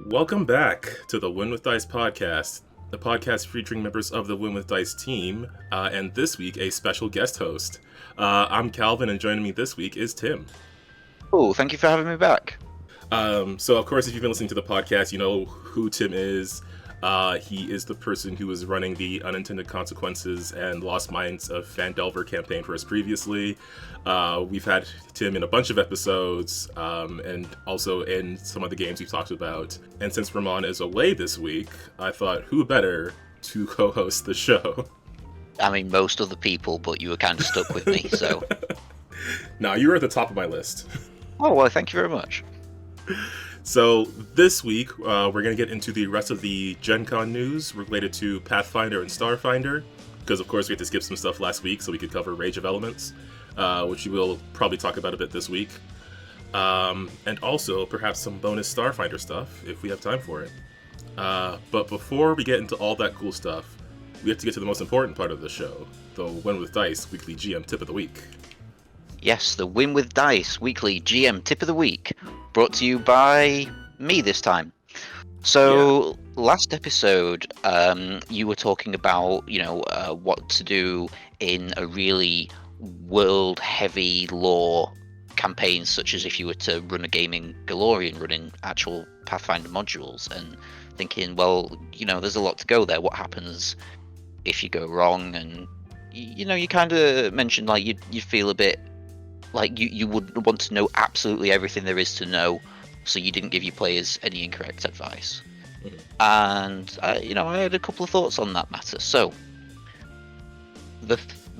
Welcome back to the Win with Dice podcast, the podcast featuring members of the Win with Dice team, and this week a special guest host. I'm Calvin, and joining me this week is Tim. Oh, thank you for having me back. So, of course, if you've been listening to the podcast, you know who Tim is. He is the person who was running the Unintended Consequences and Lost Minds of Phandelver campaign for us previously. We've had Tim in a bunch of episodes, and also in some of the games we've talked about. And since Ramon is away this week, I thought, who better to co-host the show? I mean, most of the people, but you were kind of stuck with me, so... No, you were at the top of my list. Oh, well, thank you very much. So this week, we're going to get into the rest of the Gen Con news related to Pathfinder and Starfinder, because of course we had to skip some stuff last week so we could cover Rage of Elements, which we will probably talk about a bit this week. And also perhaps some bonus Starfinder stuff, if we have time for it. But before we get into all that cool stuff, we have to get to the most important part of the show, the Win with Dice weekly GM tip of the week. Yes, the Win with Dice weekly GM tip of the week, brought to you by me this time. So, Last episode, you were talking about, what to do in a really world-heavy lore campaign, such as if you were to run a game in Galorian, running actual Pathfinder modules, and thinking, well, there's a lot to go there. What happens if you go wrong? And, you kind of mentioned, like, you'd feel a bit like you would want to know absolutely everything there is to know, so you didn't give your players any incorrect advice. Mm-hmm. And I had a couple of thoughts on that matter. So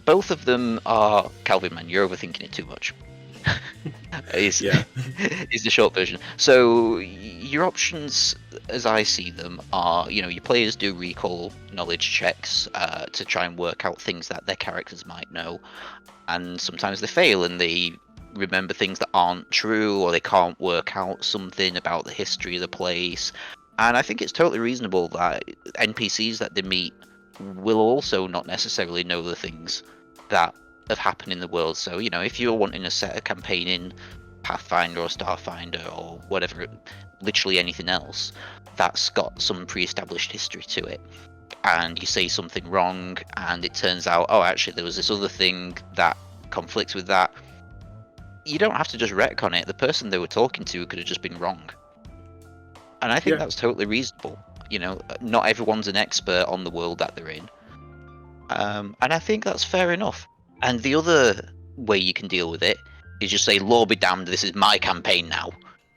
both of them are Calvin, man, you're overthinking it too much. is the short version. So your options, as I see them, are your players do recall knowledge checks to try and work out things that their characters might know, and sometimes they fail and they remember things that aren't true, or they can't work out something about the history of the place. And I think it's totally reasonable that NPCs that they meet will also not necessarily know the things that have happened in the world. So, if you're wanting to set a campaign in Pathfinder or Starfinder or whatever, literally anything else that's got some pre-established history to it, and you say something wrong and it turns out, oh, actually there was this other thing that conflicts with that, you don't have to just retcon it. The person they were talking to could have just been wrong. And I think that's totally reasonable. Not everyone's an expert on the world that they're in. And I think that's fair enough. And the other way you can deal with it is just say, Lord be damned, this is my campaign now.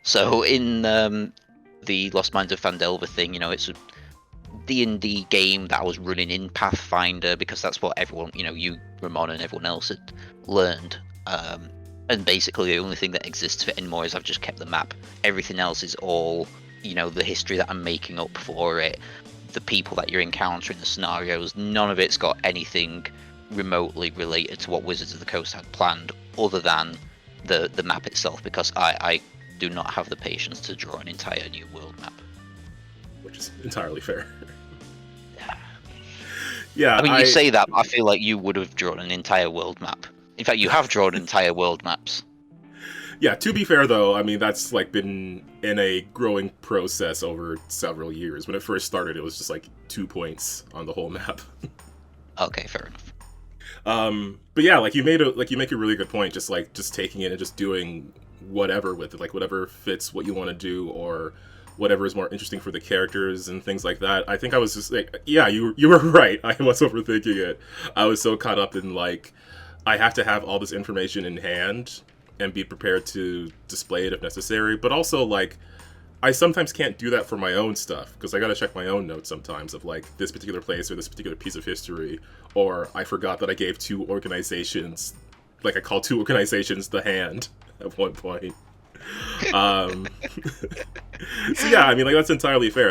So in the Lost Minds of Phandelver thing, it's a D&D game that I was running in Pathfinder because that's what everyone, you, Ramon, and everyone else had learned. And basically the only thing that exists for it anymore is I've just kept the map. Everything else is all, the history that I'm making up for it, the people that you're encountering, the scenarios. None of it's got anything remotely related to what Wizards of the Coast had planned, other than the map itself, because I do not have the patience to draw an entire new world map. Which is entirely fair. Yeah, I mean, you say that, but I feel like you would have drawn an entire world map. In fact, you have drawn entire world maps. Yeah, to be fair though, I mean, that's been in a growing process over several years. When it first started, it was just 2 points on the whole map. Okay, fair enough. But yeah, you make a really good point, just taking it and just doing whatever with it, whatever fits what you want to do, or whatever is more interesting for the characters and things like that. I think I was just you were right. I was overthinking it. I was so caught up in I have to have all this information in hand and be prepared to display it if necessary. But also, I sometimes can't do that for my own stuff, because I gotta check my own notes sometimes of, this particular place or this particular piece of history. Or I forgot that I gave two organizations, I called two organizations the hand at one point. So yeah, I mean, that's entirely fair.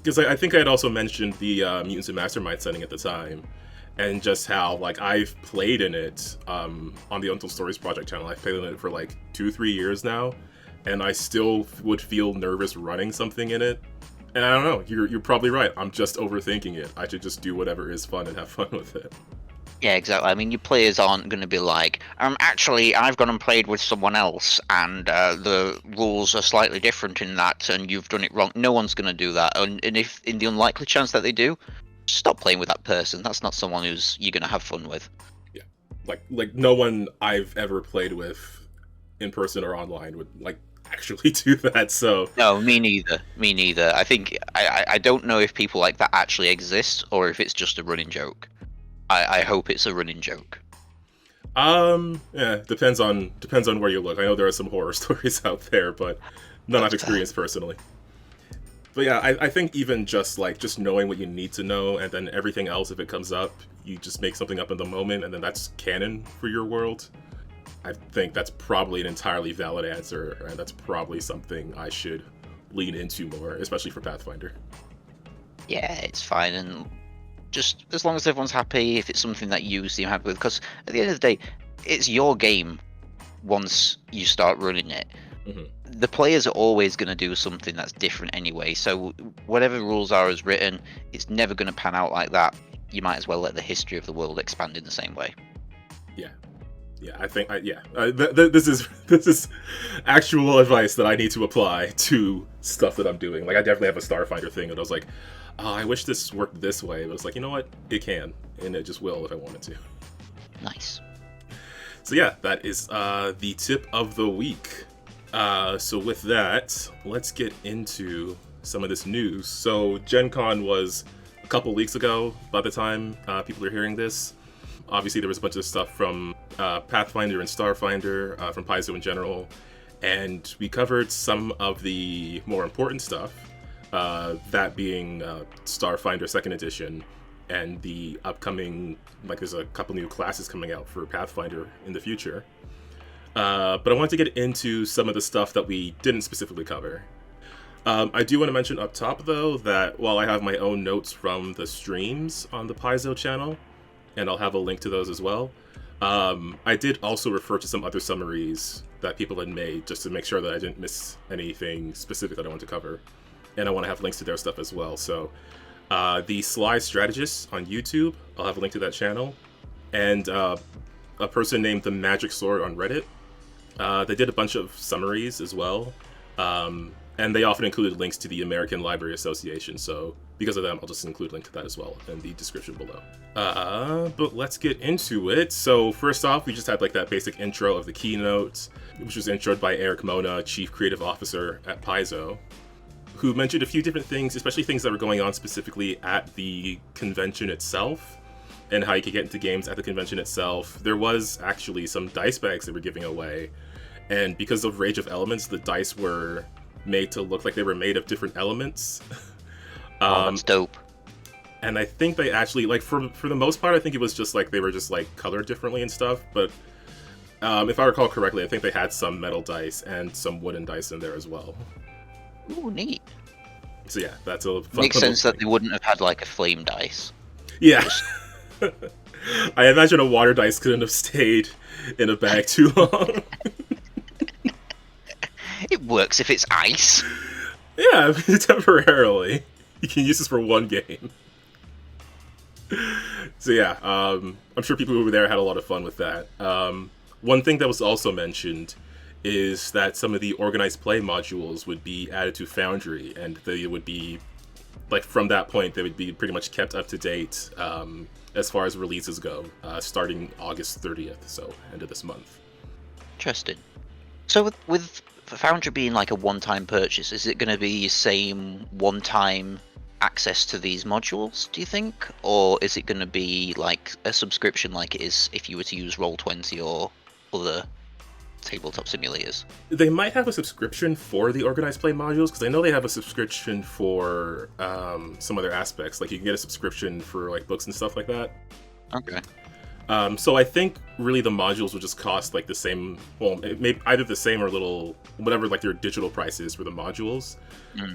Because I think I had also mentioned the Mutants and Mastermind setting at the time. And just how, I've played in it on the Untold Stories Project channel. I've played in it for, 2-3 years now. And I still would feel nervous running something in it. And I don't know, you're probably right. I'm just overthinking it. I should just do whatever is fun and have fun with it. Yeah, exactly. I mean, your players aren't going to be like, actually, I've gone and played with someone else, and the rules are slightly different in that, and you've done it wrong. No one's going to do that. And if in the unlikely chance that they do, stop playing with that person. That's not someone who's you're going to have fun with. Yeah, like no one I've ever played with in person or online would like actually do that. So No, me neither. Me neither. I think I don't know if people like that actually exist, or if it's just a running joke. I hope it's a running joke. Yeah, depends on where you look. I know there are some horror stories out there, but none I've experienced personally. But yeah, I think even just knowing what you need to know, and then everything else, if it comes up, you just make something up in the moment, and then that's canon for your world. I think that's probably an entirely valid answer, and that's probably something I should lean into more, especially for Pathfinder. Yeah, it's fine, and just as long as everyone's happy, if it's something that you seem happy with, because at the end of the day, it's your game once you start running it. Mm-hmm. The players are always going to do something that's different anyway, so whatever rules are as written, it's never going to pan out like that. You might as well let the history of the world expand in the same way. Yeah, I think this is actual advice that I need to apply to stuff that I'm doing. Like, I definitely have a Starfinder thing, and I was like, oh, I wish this worked this way, but it's like, you know what, it can, and it just will if I wanted to. Nice. So yeah, that is the tip of the week. So with that, let's get into some of this news. So Gen Con was a couple weeks ago by the time people are hearing this. Obviously, there was a bunch of stuff from Pathfinder and Starfinder, from Pasion in general, and we covered some of the more important stuff, that being Starfinder 2nd Edition, and the upcoming, there's a couple new classes coming out for Pathfinder in the future. But I wanted to get into some of the stuff that we didn't specifically cover. I do want to mention up top, though, that while I have my own notes from the streams on the Paizo channel, and I'll have a link to those as well, I did also refer to some other summaries that people had made, just to make sure that I didn't miss anything specific that I want to cover. And I want to have links to their stuff as well. So the Sly Strategist on YouTube, I'll have a link to that channel. And a person named The Magic Sword on Reddit, they did a bunch of summaries as well. And they often included links to the American Library Association, so because of them, I'll just include a link to that as well in the description below. But let's get into it. So first off, we just had that basic intro of the keynote, which was introed by Eric Mona, Chief Creative Officer at Paizo, who mentioned a few different things, especially things that were going on specifically at the convention itself, and how you could get into games at the convention itself. There was actually some dice bags they were giving away, and because of Rage of Elements, the dice were made to look like they were made of different elements. That's dope. And I think they actually, for the most part, I think it was just they were just colored differently and stuff, but if I recall correctly, I think they had some metal dice and some wooden dice in there as well. Ooh, neat. So yeah, that's a fun Makes sense that they wouldn't have had a flame dice. Yeah. I imagine a water dice couldn't have stayed in a bag too long. It works if it's ice. Yeah, temporarily. You can use this for one game. So yeah, I'm sure people who were there had a lot of fun with that. One thing that was also mentioned is that some of the organized play modules would be added to Foundry, and they would be, from that point, they would be pretty much kept up to date as far as releases go, starting August 30th, so end of this month. Interesting. So with Foundry being a one-time purchase, is it going to be the same one-time access to these modules, do you think? Or is it going to be a subscription like it is if you were to use Roll20 or other tabletop simulators? They might have a subscription for the organized play modules, because I know they have a subscription for some other aspects. You can get a subscription for books and stuff like that. Okay. So I think really the modules will just cost the same, well, it may either the same or a little, whatever their digital price is for the modules.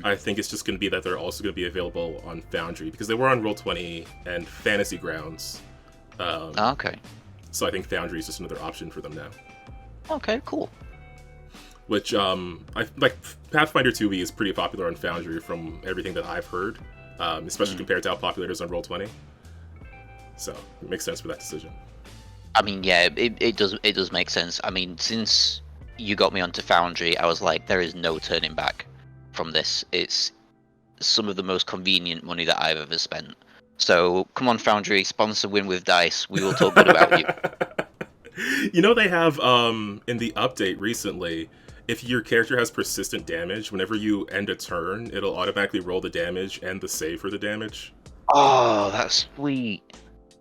I think it's just going to be that they're also going to be available on Foundry, because they were on Roll20 and Fantasy Grounds. Okay. So I think Foundry is just another option for them now. Okay, cool. Which, Pathfinder 2e is pretty popular on Foundry from everything that I've heard, especially compared to how popular it is on Roll20. So it makes sense for that decision. I mean, yeah, it does make sense. I mean, since you got me onto Foundry, I was like, there is no turning back from this. It's some of the most convenient money that I've ever spent. So come on, Foundry, sponsor Win with Dice. We will talk good about you. You know, they have in the update recently, if your character has persistent damage, whenever you end a turn, it'll automatically roll the damage and the save for the damage. Oh, that's sweet.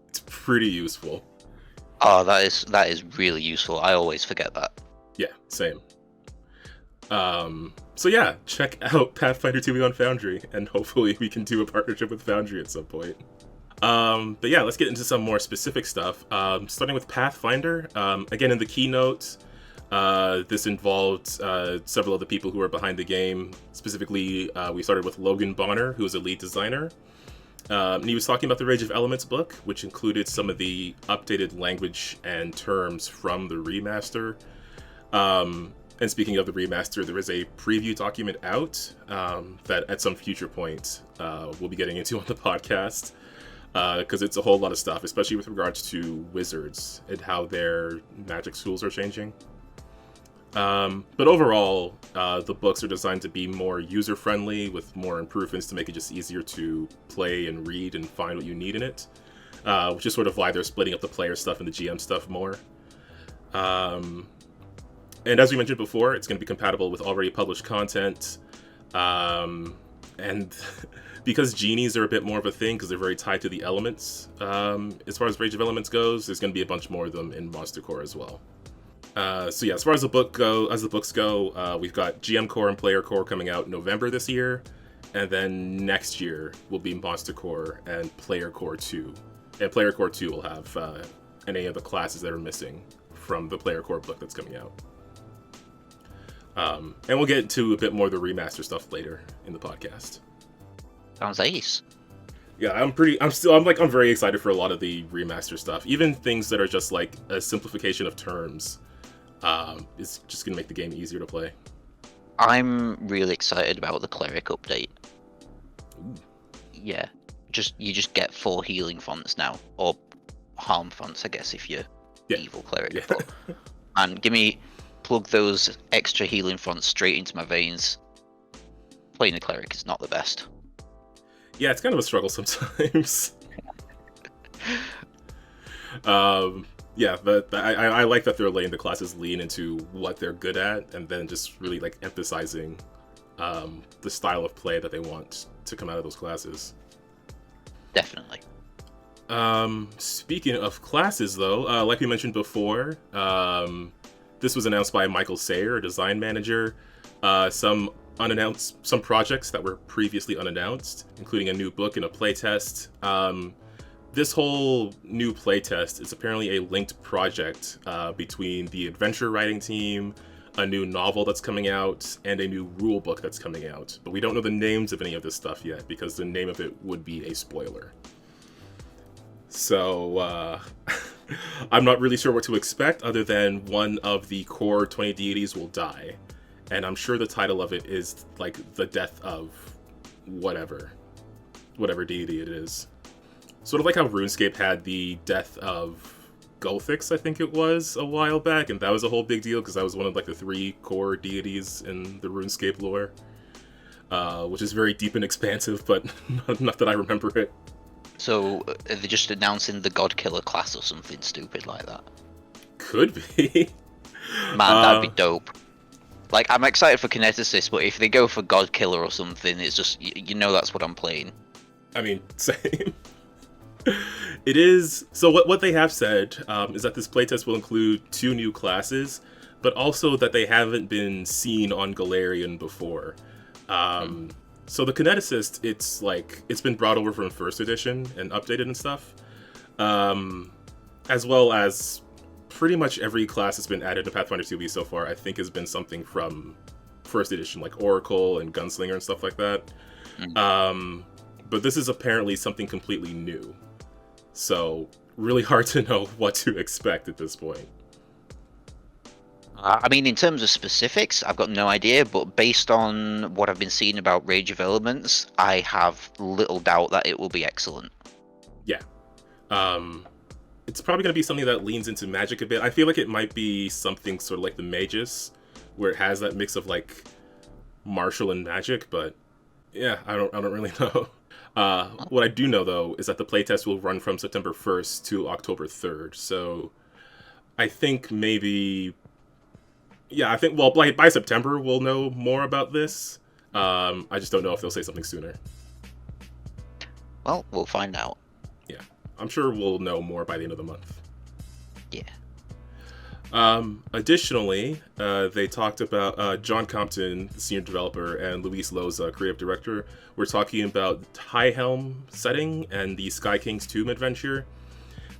It's pretty useful. Oh, that is really useful. I always forget that. Yeah, same. So yeah, check out Pathfinder 2 on Foundry, and hopefully we can do a partnership with Foundry at some point. But yeah, let's get into some more specific stuff. Starting with Pathfinder. Again, in the keynote, this involved several of the people who are behind the game. Specifically, we started with Logan Bonner, who is a lead designer. And he was talking about the Rage of Elements book, which included some of the updated language and terms from the remaster. And speaking of the remaster, there is a preview document out that at some future point we'll be getting into on the podcast, because it's a whole lot of stuff, especially with regards to wizards and how their magic schools are changing. But overall, the books are designed to be more user-friendly, with more improvements to make it just easier to play and read and find what you need in it, which is sort of why they're splitting up the player stuff and the GM stuff more. And as we mentioned before, it's going to be compatible with already published content. And because genies are a bit more of a thing, because they're very tied to the elements, as far as Rage of Elements goes, there's going to be a bunch more of them in Monster Core as well. So yeah, as far as the books go, we've got GM Core and Player Core coming out November this year, and then next year will be Monster Core and Player Core 2. And Player Core 2 will have any of the classes that are missing from the Player Core book that's coming out. And we'll get into a bit more of the remaster stuff later in the podcast. Sounds ace. Yeah, I'm very excited for a lot of the remaster stuff. Even things that are just like a simplification of terms. Is just going to make the game easier to play. I'm really excited about the cleric update. Ooh. Yeah, you just get 4 healing fonts now, or harm fonts, I guess, if you're evil cleric. Yeah. But, and plug those extra healing fonts straight into my veins. Playing a cleric is not the best. Yeah, it's kind of a struggle sometimes. Yeah, but I like that they're letting the classes lean into what they're good at, and then just really like emphasizing the style of play that they want to come out of those classes. Definitely. Speaking of classes, though, like we mentioned before, this was announced by Michael Sayer, design manager. Some projects that were previously unannounced, including a new book and a playtest. This whole new playtest is apparently a linked project between the adventure writing team, a new novel that's coming out, and a new rule book that's coming out. But we don't know the names of any of this stuff yet, because the name of it would be a spoiler. So, I'm not really sure what to expect, other than one of the core 20 deities will die. And I'm sure the title of it is, like, the death of whatever deity it is. Sort of like how RuneScape had the death of Gulthix, I think it was, a while back, and that was a whole big deal because that was one of like the 3 core deities in the RuneScape lore, which is very deep and expansive, but not that I remember it. So are they just announcing the God Killer class or something stupid like that? Could be. Man, that'd be dope. Like, I'm excited for Kineticist, but if they go for God Killer or something, it's just, that's what I'm playing. I mean, same. It is. So what they have said is that this playtest will include 2 new classes, but also that they haven't been seen on Galarian before. So the Kineticist, it's been brought over from 1st edition and updated and stuff, as well as pretty much every class that's been added to Pathfinder 2B so far, I think has been something from 1st edition, like Oracle and Gunslinger and stuff like that. But this is apparently something completely new. So, really hard to know what to expect at this point. I mean, in terms of specifics, I've got no idea, but based on what I've been seeing about Rage of Elements, I have little doubt that it will be excellent. Yeah. Um, it's probably going to be something that leans into magic a bit. I feel like it might be something sort of like the Magus, where it has that mix of like martial and magic. But yeah, I don't really know. What I do know though is that the playtest will run from September 1st to October 3rd. So I think maybe, yeah, I think, well, by September we'll know more about this. I just don't know if they'll say something sooner. Well, we'll find out. Yeah, I'm sure we'll know more by the end of the month. Yeah. Additionally, they talked about John Compton, the senior developer, and Luis Loza, creative director. We're talking about High Helm setting and the Sky King's Tomb adventure,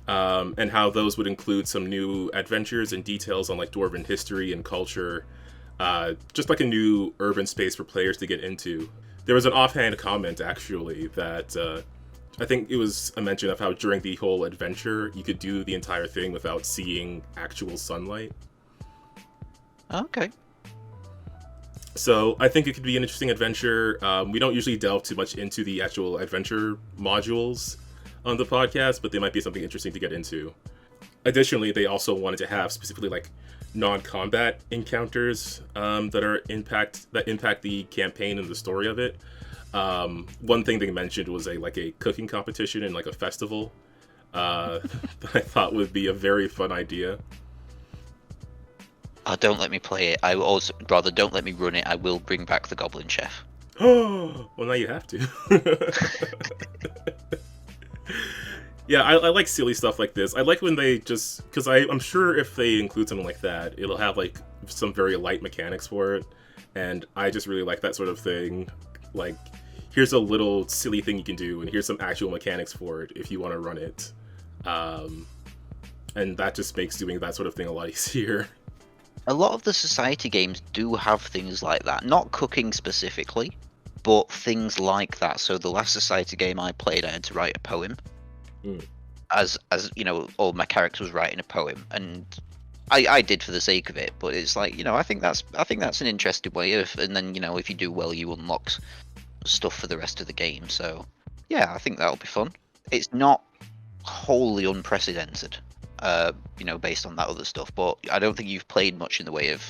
and how those would include some new adventures and details on like dwarven history and culture, just like a new urban space for players to get into. There was an offhand comment actually that I think it was a mention of how during the whole adventure you could do the entire thing without seeing actual sunlight. Okay. So I think it could be an interesting adventure. We don't usually delve too much into the actual adventure modules on the podcast, but they might be something interesting to get into. Additionally, they also wanted to have specifically like non-combat encounters that impact the campaign and the story of it. One thing they mentioned was a cooking competition and like a festival that I thought would be a very fun idea. Don't let me play it. I also rather don't let me run it. I will bring back the Goblin Chef. Oh, well now you have to. Yeah, I like silly stuff like this. I like when they just, because I'm sure if they include something like that, it'll have like some very light mechanics for it, and I just really like that sort of thing. Like, here's a little silly thing you can do, and here's some actual mechanics for it if you want to run it. And that just makes doing that sort of thing a lot easier. A lot of the society games do have things like that. Not cooking specifically, but things like that. So the last society game I played, I had to write a poem. As you know, all my character was writing a poem, and I did for the sake of it. But it's like, you know, I think that's an interesting way of, and then, you know, if you do well, you unlock stuff for the rest of the game. So yeah, I think that'll be fun. It's not wholly unprecedented, you know, based on that other stuff. But I don't think you've played much in the way of,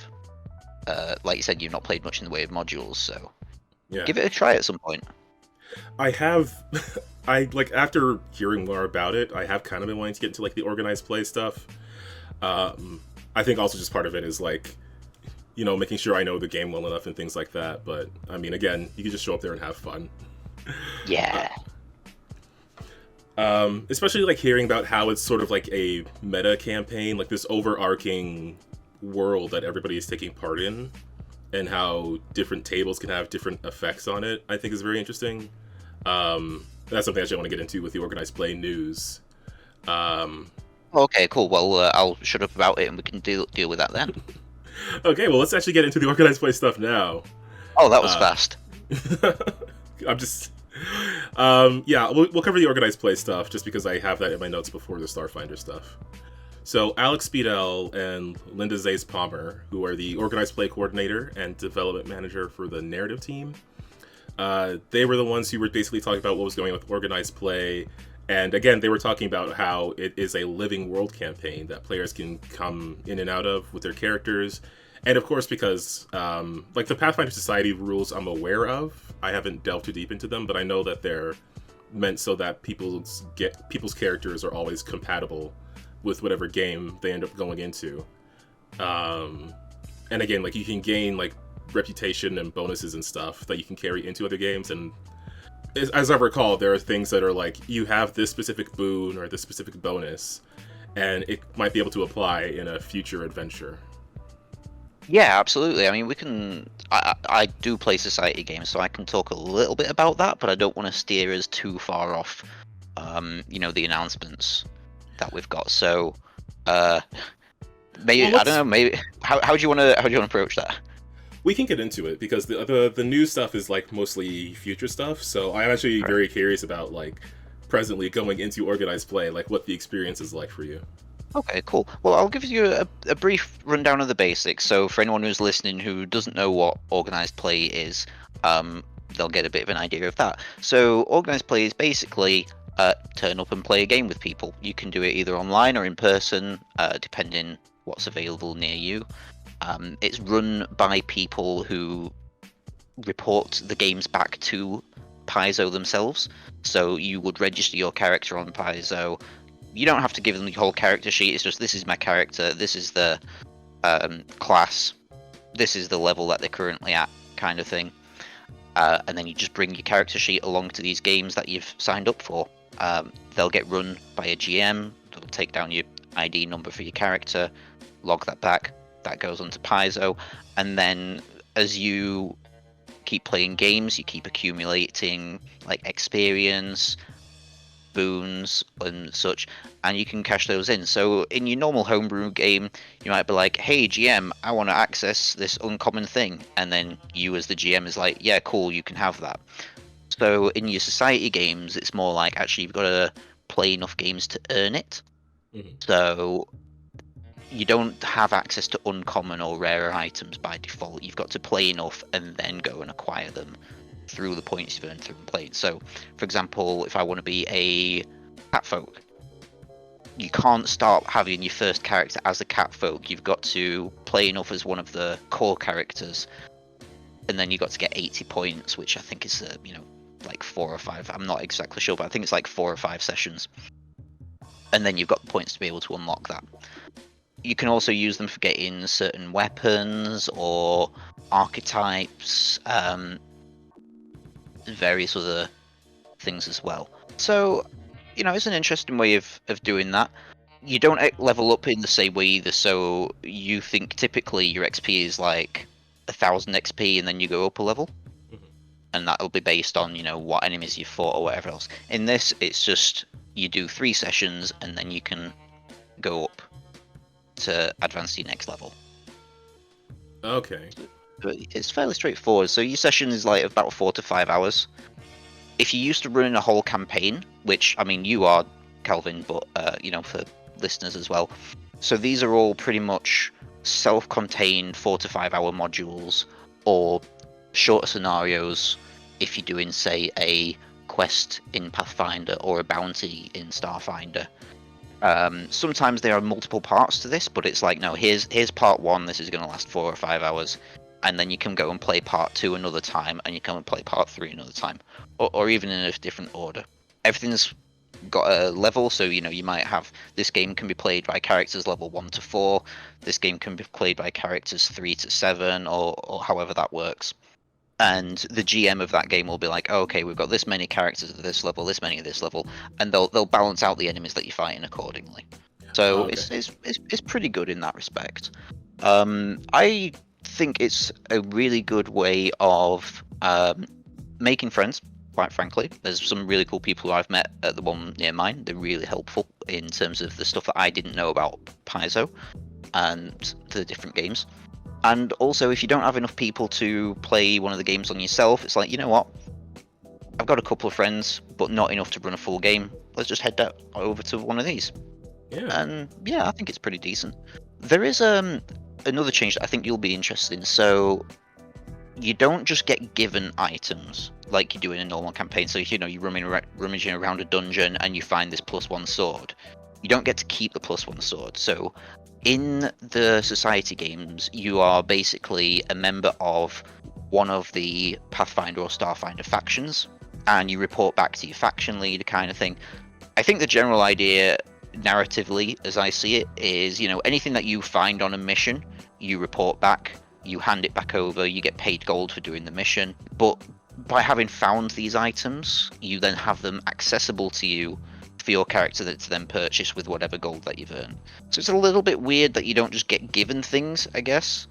like you said, you've not played much in the way of modules. So yeah, give it a try at some point. I have, after hearing more about it, I have kind of been wanting to get into like the organized play stuff. I think also just part of it is like, you know, making sure I know the game well enough and things like that. But I mean, again, you can just show up there and have fun. Yeah. Especially like hearing about how it's sort of like a meta campaign, like this overarching world that everybody is taking part in, and how different tables can have different effects on it, I think is very interesting. That's something I actually want to get into with the organized play news. Okay, cool. Well, I'll shut up about it and we can deal with that then. Okay, well, let's actually get into the organized play stuff now. Oh, that was fast. I'm just... yeah, we'll cover the organized play stuff just because I have that in my notes before the Starfinder stuff. So Alex Speedell and Linda Zays Palmer, who are the organized play coordinator and development manager for the narrative team, they were the ones who were basically talking about what was going on with organized play. And again, they were talking about how it is a living world campaign that players can come in and out of with their characters. And of course, because like the Pathfinder Society rules I'm aware of, I haven't delved too deep into them, but I know that they're meant so that people's characters are always compatible with whatever game they end up going into. And again, like you can gain like reputation and bonuses and stuff that you can carry into other games. And as I recall, there are things that are like, you have this specific boon or this specific bonus, and it might be able to apply in a future adventure. Yeah, absolutely. I mean, we can... I do play society games, so I can talk a little bit about that, but I don't want to steer us too far off, you know, the announcements that we've got. So, maybe, I don't know, maybe... How do you want to approach that? We can get into it, because the new stuff is, like, mostly future stuff, so I'm actually very curious about, like, presently going into organized play, like, what the experience is like for you. Okay, cool. Well, I'll give you a brief rundown of the basics. So for anyone who's listening who doesn't know what organized play is, they'll get a bit of an idea of that. So organized play is basically turn up and play a game with people. You can do it either online or in person, depending what's available near you. It's run by people who report the games back to Paizo themselves. So you would register your character on Paizo. You don't have to give them the whole character sheet. It's just, this is my character, this is the class, this is the level that they're currently at, kind of thing. And then you just bring your character sheet along to these games that you've signed up for. They'll get run by a GM. They'll take down your ID number for your character, log that back. That goes onto Paizo, and then as you keep playing games, you keep accumulating like experience, boons, and such, and you can cash those in. So in your normal homebrew game, you might be like, "Hey GM, I want to access this uncommon thing," and then you as the GM is like, "Yeah, cool, you can have that." So in your society games, it's more like actually you've got to play enough games to earn it. Mm-hmm. So you don't have access to uncommon or rarer items by default. You've got to play enough and then go and acquire them through the points you've earned through playing. So, for example, if I want to be a catfolk, you can't start having your first character as a catfolk. You've got to play enough as one of the core characters, and then you've got to get 80 points, which I think is, like 4 or 5. I'm not exactly sure, but I think it's like 4 or 5 sessions. And then you've got the points to be able to unlock that. You can also use them for getting certain weapons or archetypes, various other things as well. So, it's an interesting way of doing that. You don't level up in the same way either, so you think typically your XP is like 1000 XP and then you go up a level. Mm-hmm. And that'll be based on, what enemies you've fought or whatever else. In this, it's just you do 3 sessions and then you can go up to advance to your next level. Okay. But it's fairly straightforward. So your session is like about 4 to 5 hours. If you're used to running a whole campaign, which I mean you are, Calvin, but for listeners as well. So these are all pretty much self-contained 4 to 5 hour modules or shorter scenarios. If you're doing, say, a quest in Pathfinder or a bounty in Starfinder. Sometimes there are multiple parts to this, but it's like, no, here's part 1, this is going to last 4 or 5 hours, and then you can go and play part 2 another time, and you can play part 3 another time, or even in a different order. Everything's got a level, so you might have, this game can be played by characters level 1 to 4, this game can be played by characters 3 to 7, or however that works. And the GM of that game will be like, oh, okay, we've got this many characters at this level, this many at this level, and they'll balance out the enemies that you're fighting accordingly. So Okay. it's pretty good in that respect. I think it's a really good way of making friends. Quite frankly, there's some really cool people who I've met at the one near mine. They're really helpful in terms of the stuff that I didn't know about Paizo and the different games. And also, if you don't have enough people to play one of the games on yourself, it's like, you know what? I've got a couple of friends, but not enough to run a full game. Let's just head over to one of these. Yeah. And yeah, I think it's pretty decent. There is another change that I think you'll be interested in. So you don't just get given items like you do in a normal campaign. So you're rummaging around a dungeon and you find this +1 sword. You don't get to keep the +1 sword. So in the society games, you are basically a member of one of the Pathfinder or Starfinder factions, and you report back to your faction leader, kind of thing. I think the general idea, narratively, as I see it, is anything that you find on a mission, you report back, you hand it back over, you get paid gold for doing the mission. But by having found these items, you then have them accessible to you for your character to then purchase with whatever gold that you've earned. So it's a little bit weird that you don't just get given things, I guess.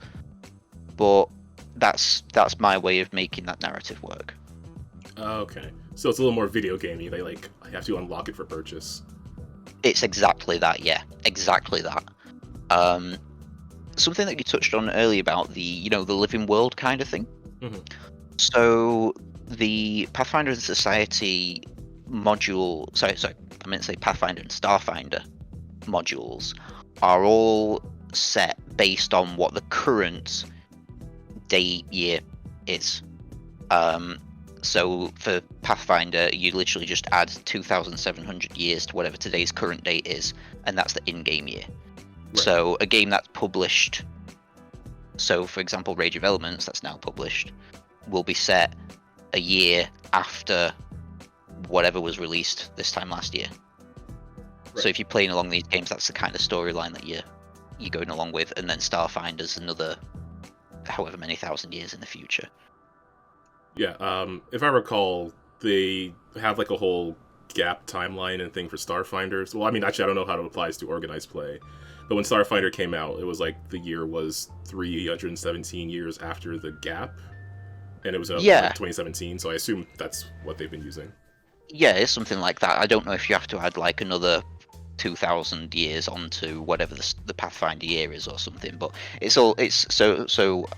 But that's my way of making that narrative work. Okay. So it's a little more video gamey. They have to unlock it for purchase. It's exactly that, yeah. Exactly that. Something that you touched on earlier about the living world kind of thing. Mm-hmm. So the Pathfinder and Society module, sorry, I meant to say Pathfinder and Starfinder modules are all set based on what the current day year is. So for Pathfinder, you literally just add 2,700 years to whatever today's current date is, and that's the in-game year. Right. So a game that's published, so for example, Rage of Elements, that's now published, will be set a year after whatever was released this time last year. Right. So if you're playing along these games, that's the kind of storyline that you're going along with, and then Starfinder's another however many thousand years in the future. Yeah, if I recall, they have like a whole gap timeline and thing for Starfinders. Well, I mean, actually, I don't know how it applies to organized play. But when Starfinder came out, it was like the year was 317 years after the gap. And it was like 2017, so I assume that's what they've been using. Yeah, it's something like that. I don't know if you have to add like another 2,000 years onto whatever the Pathfinder year is or something, but it's so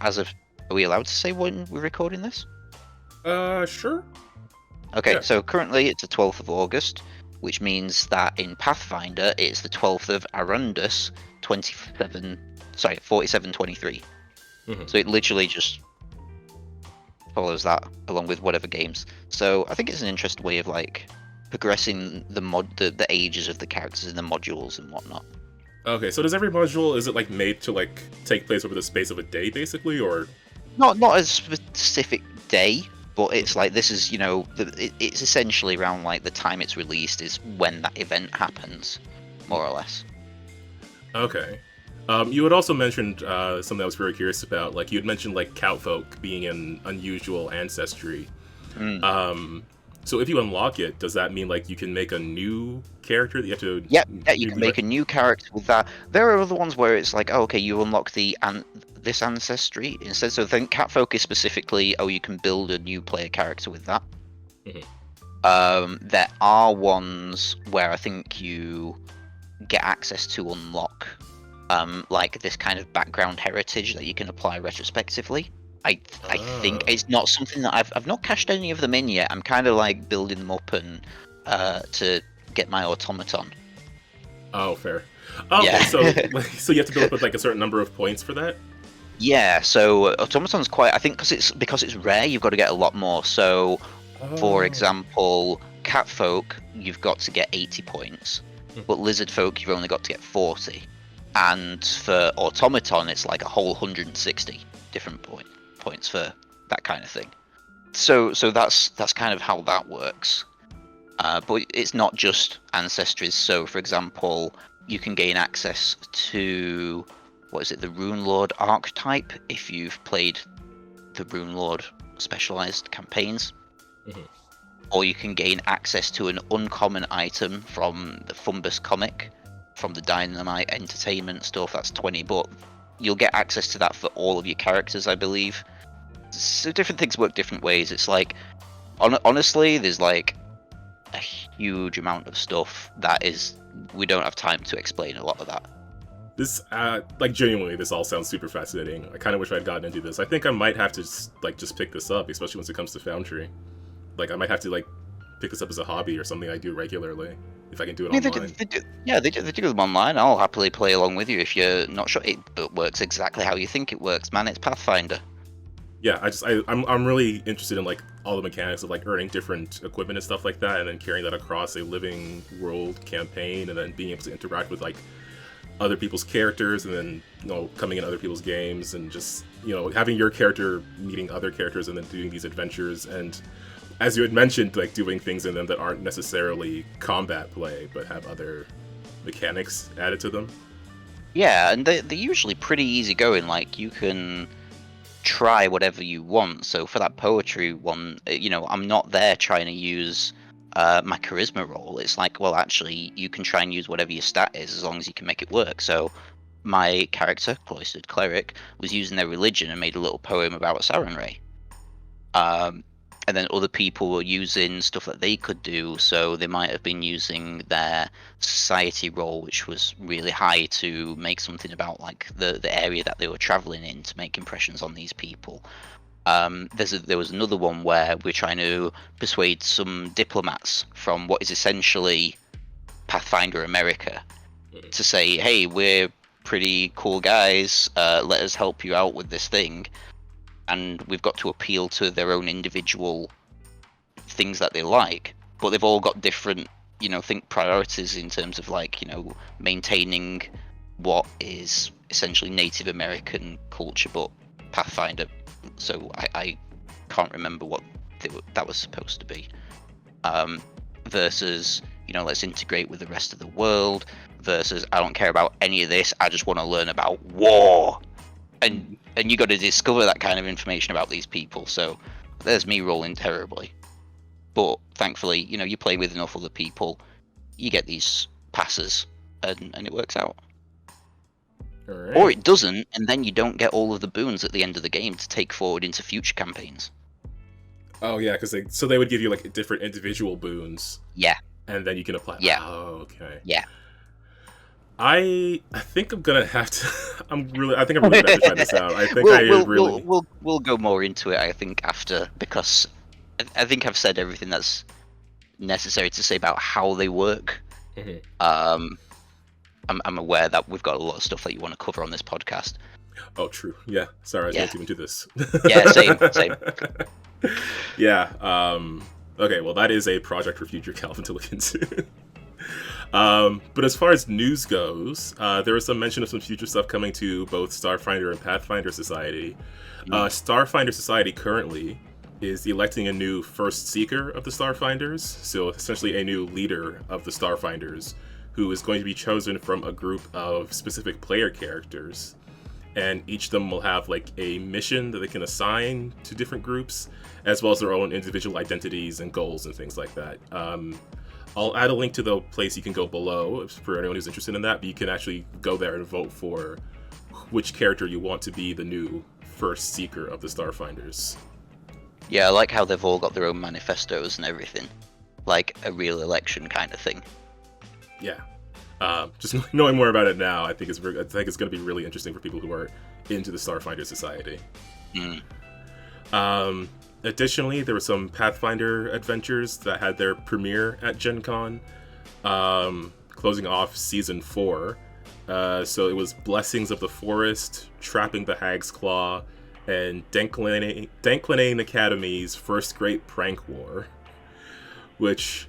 as of, are we allowed to say when we're recording this? Sure. Okay, yeah. So currently it's the 12th of August, which means that in Pathfinder it's the 12th of Arundus 4723. Mm-hmm. So it literally just follows that along with whatever games. So I think it's an interesting way of like progressing the ages of the characters in the modules and whatnot. Okay, so does every module, is it like made to like take place over the space of a day basically, or not a specific day, but it's like this is, it's essentially around like the time it's released is when that event happens, more or less. Okay. You had also mentioned something I was very curious about. Like, you had mentioned, like, Coutfolk being an unusual ancestry. So if you unlock it, does that mean, like, you can make a new character that you have to... Yeah, you can make a new character with that. There are other ones where it's like, oh, okay, you unlock this ancestry instead. So I think Coutfolk is specifically, you can build a new player character with that. Mm-hmm. There are ones where I think you get access to unlock... like this kind of background heritage that you can apply retrospectively. I think it's not something that I've not cashed any of them in yet. I'm kind of like building them up and to get my automaton. Oh, fair. Oh, yeah. So you have to build up with like a certain number of points for that. Yeah. So automaton's quite. I think because it's rare, you've got to get a lot more. So, for example, Catfolk, you've got to get 80 points, but Lizard Folk, you've only got to get 40. And for Automaton, it's like a whole 160 different points for that kind of thing. So that's kind of how that works. But it's not just ancestries. So, for example, you can gain access to, the Rune Lord archetype if you've played the Rune Lord specialized campaigns. Mm-hmm. Or you can gain access to an uncommon item from the Fumbus comic, from the Dynamite Entertainment stuff. That's 20, but you'll get access to that for all of your characters, I believe. So different things work different ways. It's like, honestly, there's like a huge amount of stuff that we don't have time to explain a lot of that. This, like, genuinely, this all sounds super fascinating. I kind of wish I'd gotten into this. I think I might have to just pick this up, especially once it comes to Foundry. Like, I might have to like pick this up as a hobby or something I do regularly. If I can do it online. They do them online. I'll happily play along with you if you're not sure. It works exactly how you think it works, man. It's Pathfinder. Yeah, I'm really interested in like all the mechanics of like earning different equipment and stuff like that, and then carrying that across a living world campaign, and then being able to interact with like other people's characters, and then coming in other people's games, and just having your character meeting other characters, and then doing these adventures, and as you had mentioned, like doing things in them that aren't necessarily combat play, but have other mechanics added to them. Yeah, and they're usually pretty easy going. Like, you can try whatever you want. So for that poetry one, I'm not there trying to use my charisma roll. It's like, well, actually, you can try and use whatever your stat is as long as you can make it work. So my character, Cloistered Cleric, was using their religion and made a little poem about Sarenrae. And then other people were using stuff that they could do, so they might have been using their society role, which was really high, to make something about like the area that they were traveling in to make impressions on these people. There was another one where we're trying to persuade some diplomats from what is essentially Pathfinder America to say, hey, we're pretty cool guys, let us help you out with this thing. And we've got to appeal to their own individual things that they like, but they've all got different, priorities in terms of maintaining what is essentially Native American culture, but Pathfinder. So I can't remember what that was supposed to be. Versus, let's integrate with the rest of the world. Versus, I don't care about any of this. I just want to learn about war. And you got to discover that kind of information about these people. So there's me rolling terribly. But thankfully, you play with enough other people, you get these passes, and it works out. All right. Or it doesn't, and then you don't get all of the boons at the end of the game to take forward into future campaigns. Oh yeah, because they would give you like different individual boons. Yeah. And then you can apply. Yeah. Oh, okay. Yeah. I think I'm gonna have to. I think I'm really gonna have to try this out. I think we'll go more into it. I think after, because I think I've said everything that's necessary to say about how they work. Mm-hmm. I'm aware that we've got a lot of stuff that you want to cover on this podcast. Oh, true. Yeah. Sorry, I was going to even do this. Yeah, same. Yeah. Okay. Well, that is a project for future Calvin to look into. But as far as news goes, there was some mention of some future stuff coming to both Starfinder and Pathfinder Society. Starfinder Society currently is electing a new first seeker of the Starfinders, so essentially a new leader of the Starfinders, who is going to be chosen from a group of specific player characters. And each of them will have like a mission that they can assign to different groups, as well as their own individual identities and goals and things like that. I'll add a link to the place you can go below for anyone who's interested in that, but you can actually go there and vote for which character you want to be the new first seeker of the Starfinders. Yeah, I like how they've all got their own manifestos and everything. Like a real election kind of thing. Yeah. Just knowing more about it now, I think it's going to be really interesting for people who are into the Starfinder Society. Additionally, there were some Pathfinder adventures that had their premiere at Gen Con, closing off Season 4. So it was Blessings of the Forest, Trapping the Hag's Claw, and Danklinane Academy's First Great Prank War, which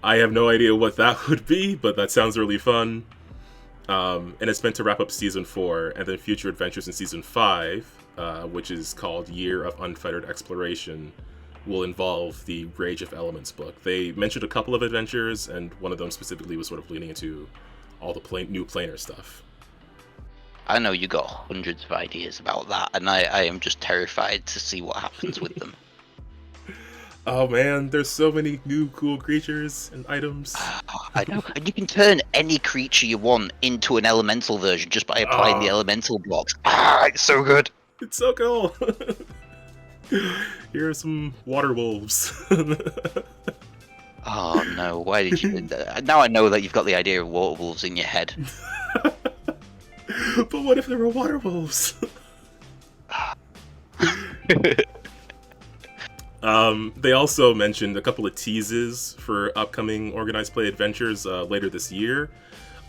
I have no idea what that would be, but that sounds really fun. And it's meant to wrap up Season 4, and then future adventures in Season 5, which is called Year of Unfettered Exploration, will involve the Rage of Elements book. They mentioned a couple of adventures, and one of them specifically was sort of leaning into all the new planar stuff. I know you got hundreds of ideas about that, and I am just terrified to see what happens with them. Oh man, there's so many new cool creatures and items. I know, and you can turn any creature you want into an elemental version just by applying the elemental blocks. It's so good. It's so cool. Here are some water wolves. Oh no, why did you... Now I know that you've got the idea of water wolves in your head. But what if there were water wolves? They also mentioned a couple of teases for upcoming organized play adventures later this year.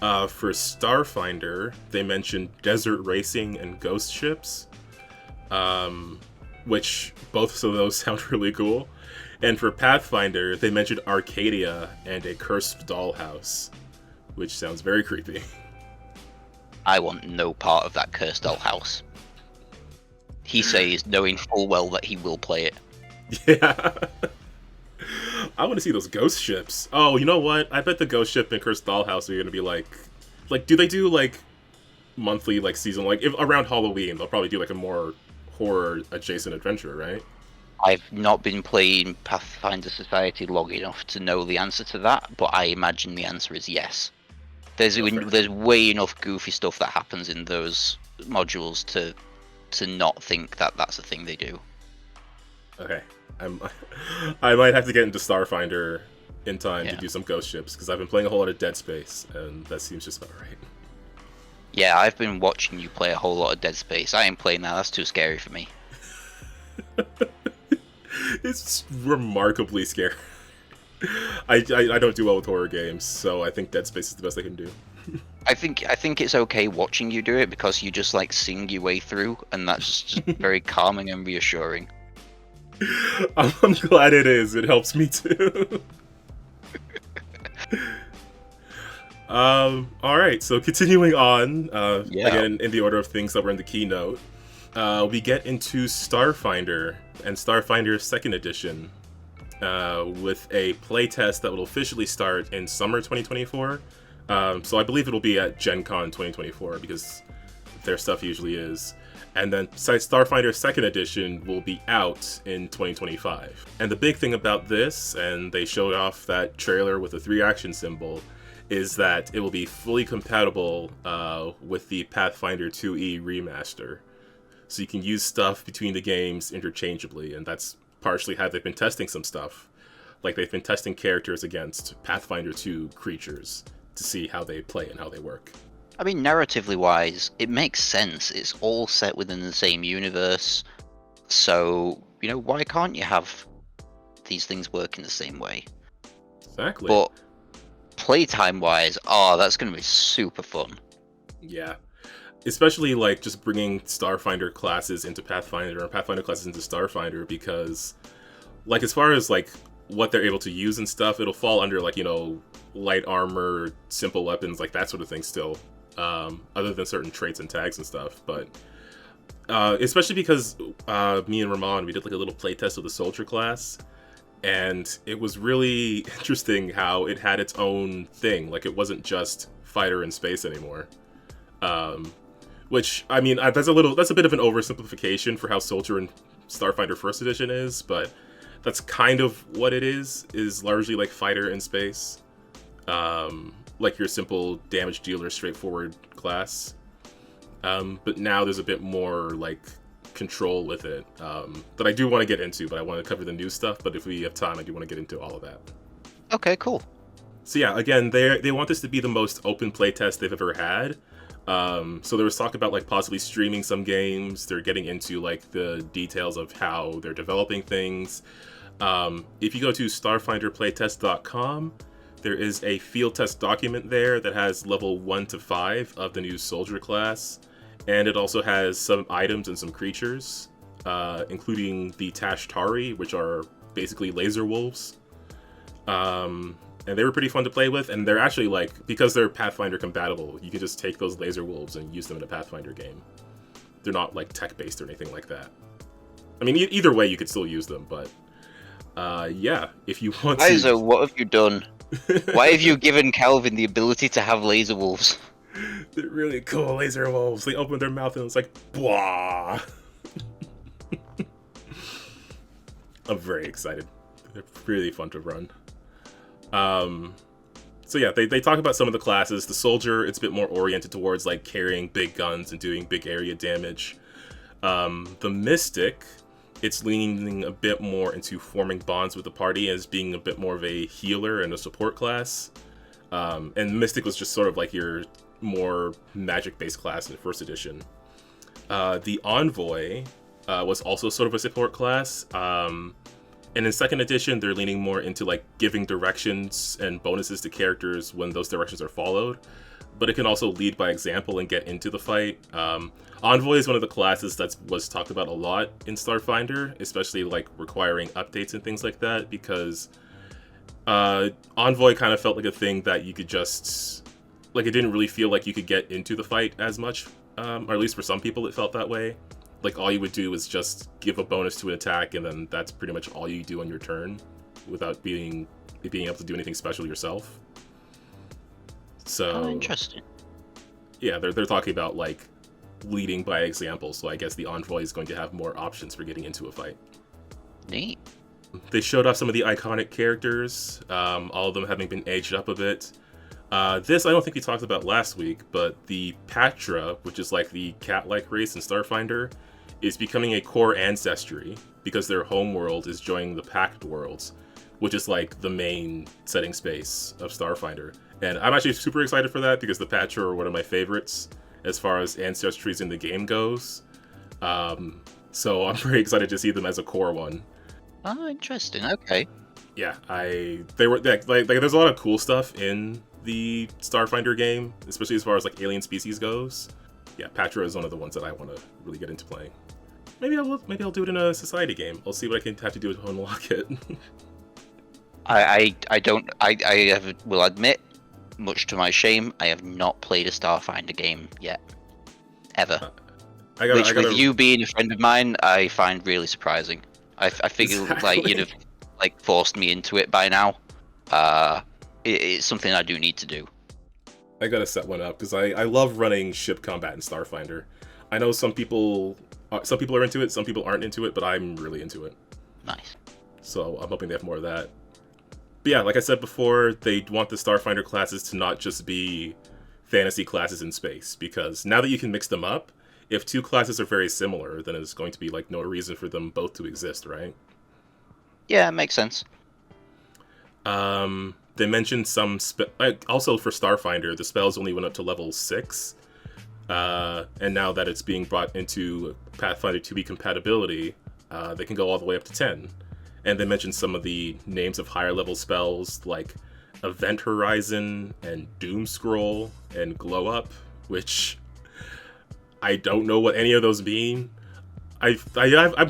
For Starfinder, they mentioned desert racing and ghost ships, which both of those sound really cool. And for Pathfinder, they mentioned Arcadia and a cursed dollhouse, which sounds very creepy. I want no part of that cursed dollhouse. He says, knowing full well that he will play it. Yeah. I want to see those ghost ships. Oh, you know what? I bet the ghost ship and Cursed Dollhouse are going to be like, do they do like monthly, like season, like if around Halloween, they'll probably do like a more horror adjacent adventure, right? I've not been playing Pathfinder Society long enough to know the answer to that, but I imagine the answer is yes. There's way enough goofy stuff that happens in those modules to not think that that's a thing they do. Okay, I might have to get into Starfinder in time to do some ghost ships, because I've been playing a whole lot of Dead Space, and that seems just about right. Yeah, I've been watching you play a whole lot of Dead Space. I ain't playing that, that's too scary for me. It's remarkably scary. I don't do well with horror games, so I think Dead Space is the best I can do. I think it's okay watching you do it, because you just like sing your way through, and that's just very calming and reassuring. I'm glad it is. It helps me too. All right. So continuing on, again in the order of things that were in the keynote, we get into Starfinder and Starfinder Second Edition, with a playtest that will officially start in summer 2024. So I believe it'll be at Gen Con 2024 because their stuff usually is. And then Starfinder Second Edition will be out in 2025. And the big thing about this, and they showed off that trailer with the 3 action symbol, is that it will be fully compatible with the Pathfinder 2E Remaster. So you can use stuff between the games interchangeably, and that's partially how they've been testing some stuff. Like they've been testing characters against Pathfinder 2 creatures to see how they play and how they work. I mean, narratively wise, it makes sense. It's all set within the same universe. So, why can't you have these things work in the same way? Exactly. But playtime wise, that's going to be super fun. Yeah. Especially like just bringing Starfinder classes into Pathfinder or Pathfinder classes into Starfinder, because like as far as like what they're able to use and stuff, it'll fall under like, light armor, simple weapons, like that sort of thing still. Other than certain traits and tags and stuff, but especially because me and Ramon, we did like a little playtest of the soldier class, and it was really interesting how it had its own thing. Like it wasn't just fighter in space anymore. Which I mean, that's a bit of an oversimplification for how Soldier in Starfinder First Edition is, but that's kind of what it is largely like fighter in space. Like your simple damage dealer, straightforward class. But now there's a bit more like control with it that I do want to get into, but I want to cover the new stuff. But if we have time, I do want to get into all of that. Okay, cool. So yeah, again, they want this to be the most open playtest they've ever had. So there was talk about like possibly streaming some games. They're getting into like the details of how they're developing things. If you go to starfinderplaytest.com, there is a field test document there that has level 1 to 5 of the new soldier class, and it also has some items and some creatures, including the Tashtari, which are basically laser wolves. And they were pretty fun to play with, and they're actually like, because they're Pathfinder compatible, you can just take those laser wolves and use them in a Pathfinder game. They're not like tech-based or anything like that. I mean, either way you could still use them, but yeah, if you want to... Liza, what have you done? Why have you given Calvin the ability to have laser wolves? They're really cool laser wolves. They open their mouth and it's like, blah. I'm very excited. They're really fun to run. So yeah, they talk about some of the classes. The soldier, it's a bit more oriented towards like carrying big guns and doing big area damage. The mystic, it's leaning a bit more into forming bonds with the party as being a bit more of a healer and a support class. And Mystic was just sort of like your more magic-based class in First Edition. The Envoy was also sort of a support class. And in Second Edition, they're leaning more into like giving directions and bonuses to characters when those directions are followed. But it can also lead by example and get into the fight. Envoy is one of the classes that was talked about a lot in Starfinder, especially like requiring updates and things like that, because Envoy kind of felt like a thing that you could just, like it didn't really feel like you could get into the fight as much, or at least for some people it felt that way. Like all you would do is just give a bonus to an attack, and then that's pretty much all you do on your turn, without being able to do anything special yourself. So interesting. Yeah, they're talking about like leading by example, so I guess the Envoy is going to have more options for getting into a fight. Neat. They showed off some of the iconic characters, all of them having been aged up a bit. This I don't think we talked about last week, but the Patra, which is like the cat-like race in Starfinder, is becoming a core ancestry because their homeworld is joining the Pact Worlds, which is like the main setting space of Starfinder. And I'm actually super excited for that because the Patra are one of my favorites as far as ancestries in the game goes. So I'm very excited to see them as a core one. Oh, interesting. Okay. Yeah, there's a lot of cool stuff in the Starfinder game, especially as far as like alien species goes. Yeah, Patra is one of the ones that I want to really get into playing. maybe I'll do it in a society game. I'll see what I can have to do to unlock it. I will admit, much to my shame, I have not played a Starfinder game yet, ever. Which, with you being a friend of mine, I find really surprising. I figure like you'd have like forced me into it by now. It's something I do need to do. I gotta set one up because I love running ship combat in Starfinder. I know some people are into it, some people aren't into it, but I'm really into it. Nice. So I'm hoping they have more of that. But yeah, like I said before, they want the Starfinder classes to not just be fantasy classes in space, because now that you can mix them up, if two classes are very similar, then there's going to be like no reason for them both to exist, right? Yeah, it makes sense. They mentioned some also for Starfinder, the spells only went up to level 6. And now that it's being brought into Pathfinder 2e compatibility, they can go all the way up to 10. And they mentioned some of the names of higher level spells like Event Horizon and Doom Scroll and Glow Up, which I don't know what any of those mean. I'm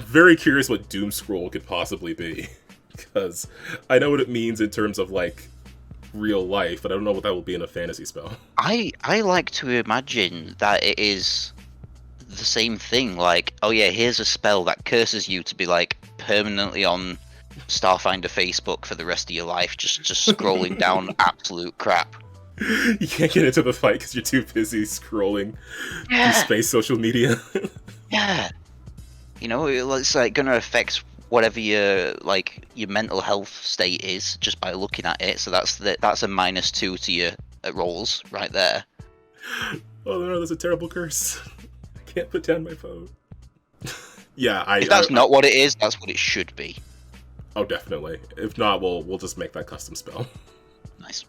very curious what Doom Scroll could possibly be, because I know what it means in terms of like real life, but I don't know what that will be in a fantasy spell. I like to imagine that it is the same thing. Like, oh yeah, here's a spell that curses you to be like permanently on Starfinder Facebook for the rest of your life, just scrolling down absolute crap. You can't get into the fight because you're too busy scrolling through space social media. Yeah, you know, it's like gonna affect whatever your mental health state is just by looking at it. So that's a -2 to your rolls right there. Oh no, that's a terrible curse. I can't put down my phone. Yeah, if that's not what it is, that's what it should be. Oh, definitely. If not, we'll just make that custom spell. Nice.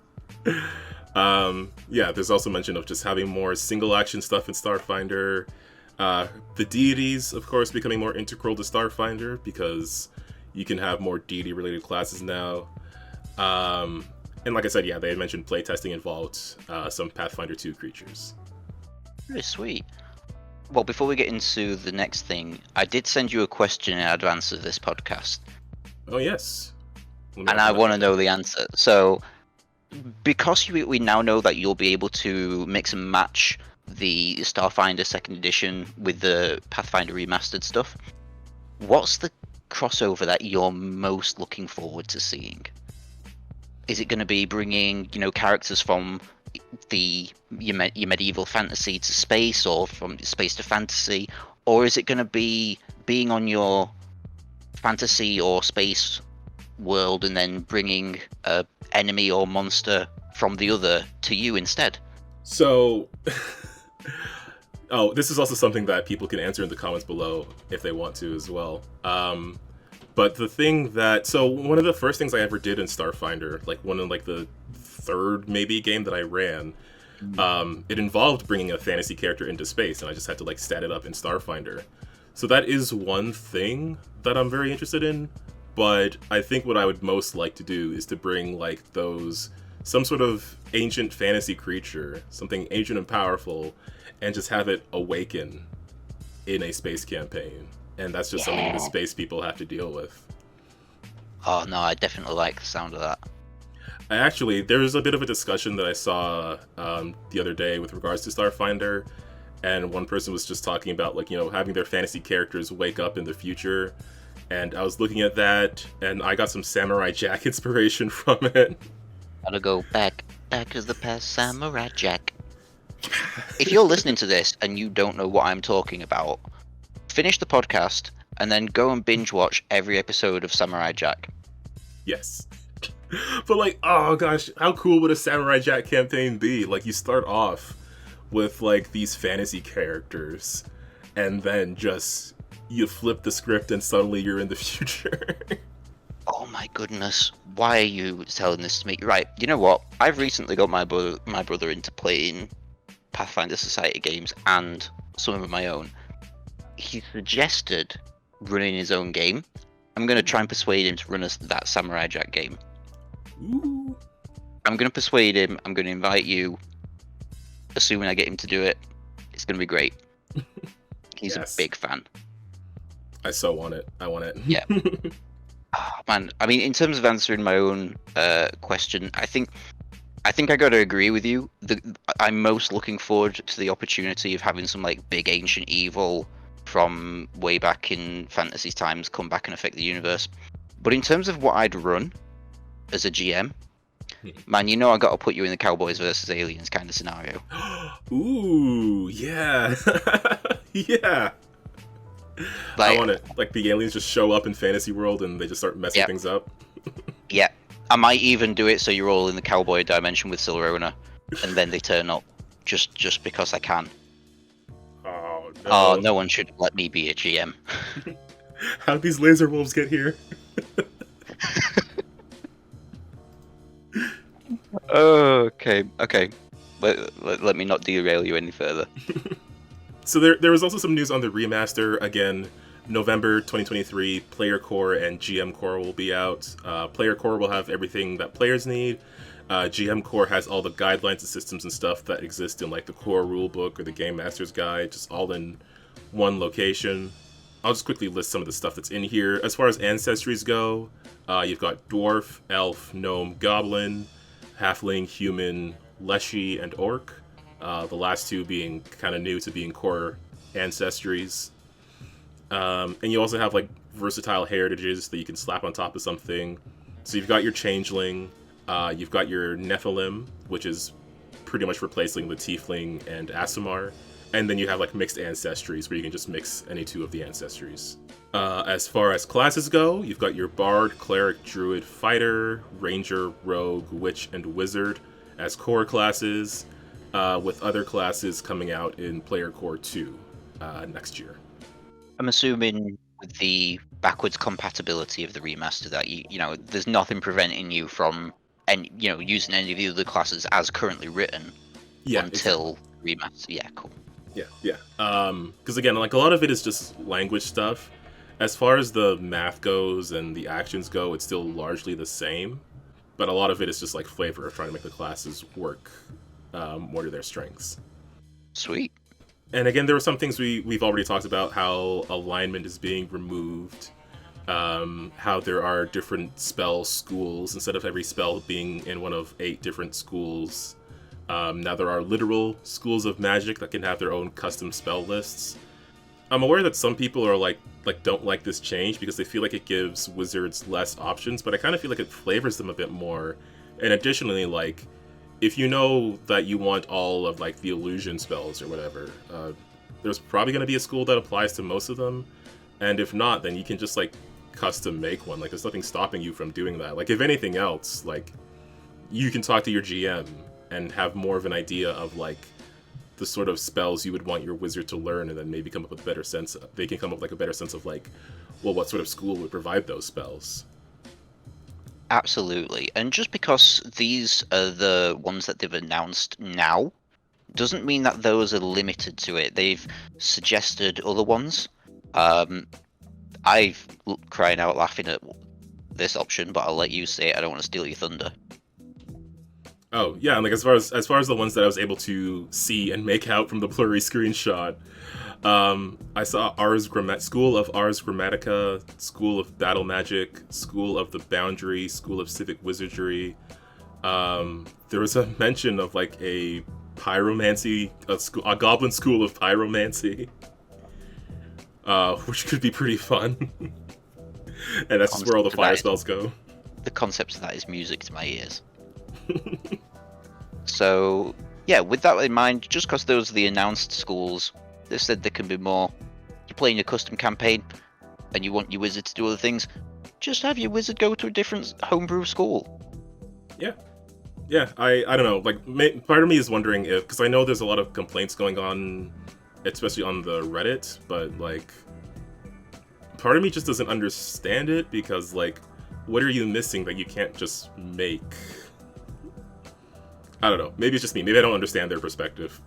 Yeah, there's also mention of just having more single action stuff in Starfinder. The deities, of course, becoming more integral to Starfinder because you can have more deity-related classes now. And like I said, yeah, they had mentioned playtesting involved some Pathfinder 2 creatures. Very sweet. Well, before we get into the next thing, I did send you a question in advance of this podcast. Oh, yes. And I want to know the answer. So, because we now know that you'll be able to mix and match the Starfinder 2nd edition with the Pathfinder Remastered stuff, what's the crossover that you're most looking forward to seeing? Is it going to be bringing, characters from your medieval fantasy to space, or from space to fantasy, or is it going to be being on your fantasy or space world and then bringing a enemy or monster from the other to you instead? So, this is also something that people can answer in the comments below if they want to as well. But the thing one of the first things I ever did in Starfinder, like one of the third maybe game that I ran, it involved bringing a fantasy character into space, and I just had to stat it up in Starfinder. So that is one thing that I'm very interested in, but I think what I would most like to do is to bring some sort of ancient fantasy creature, something ancient and powerful, and just have it awaken in a space campaign. And that's just something the space people have to deal with. Oh no, I definitely like the sound of that. Actually, there's a bit of a discussion that I saw the other day with regards to Starfinder, and one person was just talking about having their fantasy characters wake up in the future, and I was looking at that, and I got some Samurai Jack inspiration from it. Gotta go back as the past, Samurai Jack. If you're listening to this and you don't know what I'm talking about, finish the podcast and then go and binge watch every episode of Samurai Jack. Yes. But oh gosh, how cool would a Samurai Jack campaign be? You start off with these fantasy characters, and then just you flip the script and suddenly you're in the future. Oh my goodness, why are you telling this to me? Right, you know what? I've recently got my brother into playing Pathfinder Society games and some of my own. He suggested running his own game. I'm going to try and persuade him to run that Samurai Jack game. Ooh. I'm going to persuade him. I'm going to invite you. Assuming I get him to do it, it's going to be great. He's a big fan. I so want it. I want it. Yeah. Oh, man, I mean, in terms of answering my own question, I think I got to agree with you. I'm most looking forward to the opportunity of having some like big ancient evil from way back in fantasy times come back and affect the universe. But in terms of what I'd run as a GM, man, you know I got to put you in the Cowboys versus Aliens kind of scenario. Ooh, yeah, yeah. Like, I want it. Like the aliens just show up in fantasy world and they just start messing things up. Yeah, I might even do it so you're all in the cowboy dimension with Silverona, and then they turn up just because I can. Oh no! Oh, no one should let me be a GM. How'd these laser wolves get here? Okay. Let me not derail you any further. So there was also some news on the remaster. Again, November 2023, Player Core and GM Core will be out. Player Core will have everything that players need. GM Core has all the guidelines and systems and stuff that exist in like the core rulebook or the Game Master's Guide, just all in one location. I'll just quickly list some of the stuff that's in here. As far as ancestries go, you've got Dwarf, Elf, Gnome, Goblin, Halfling, Human, Leshy, and Orc. The last two being kind of new to being core ancestries. And you also have like versatile heritages that you can slap on top of something. So you've got your Changeling, you've got your Nephilim, which is pretty much replacing the Tiefling and Aasimar. And then you have like mixed ancestries where you can just mix any two of the ancestries. As far as classes go, you've got your Bard, Cleric, Druid, Fighter, Ranger, Rogue, Witch, and Wizard as core classes, with other classes coming out in Player Core 2 next year. I'm assuming with the backwards compatibility of the remaster that you know there's nothing preventing you from using any of the other classes as currently written until remaster. Yeah, cool. Yeah. Because again, like a lot of it is just language stuff. As far as the math goes and the actions go, it's still largely the same. But a lot of it is just like flavor of trying to make the classes work more to their strengths. Sweet. And again, there were some things we've already talked about, how alignment is being removed, how there are different spell schools, instead of every spell being in one of 8 different schools. Now there are literal schools of magic that can have their own custom spell lists. I'm aware that some people are like don't like this change because they feel like it gives wizards less options, but I kind of feel like it flavors them a bit more. And additionally, like, if you know that you want all of like the illusion spells or whatever, there's probably going to be a school that applies to most of them. And if not, then you can just like custom make one. Like, there's nothing stopping you from doing that. Like, if anything else, like, you can talk to your GM and have more of an idea of like the sort of spells you would want your wizard to learn, and then maybe come up with a better sense. They can come up with like a better sense of like, well, what sort of school would provide those spells. Absolutely. And just because these are the ones that they've announced now, doesn't mean that those are limited to it. They've suggested other ones. I've crying out laughing at this option, but I'll let you say it. I don't want to steal your thunder. Oh yeah, and like as far as the ones that I was able to see and make out from the blurry screenshot, I saw School of Ars Grammatica, School of Battle Magic, School of the Boundary, School of Civic Wizardry. There was a mention of like a pyromancy, a goblin school of pyromancy, which could be pretty fun. And that's just where all the fire spells go. The concept of that is music to my ears. So, yeah, with that in mind, just because those are the announced schools, they said there can be more. You're playing a custom campaign, and you want your wizard to do other things, just have your wizard go to a different homebrew school. Yeah, I don't know. Like, part of me is wondering if, because I know there's a lot of complaints going on, especially on the Reddit, but like, part of me just doesn't understand it, because like, what are you missing that you can't just make? I don't know. Maybe it's just me. Maybe I don't understand their perspective.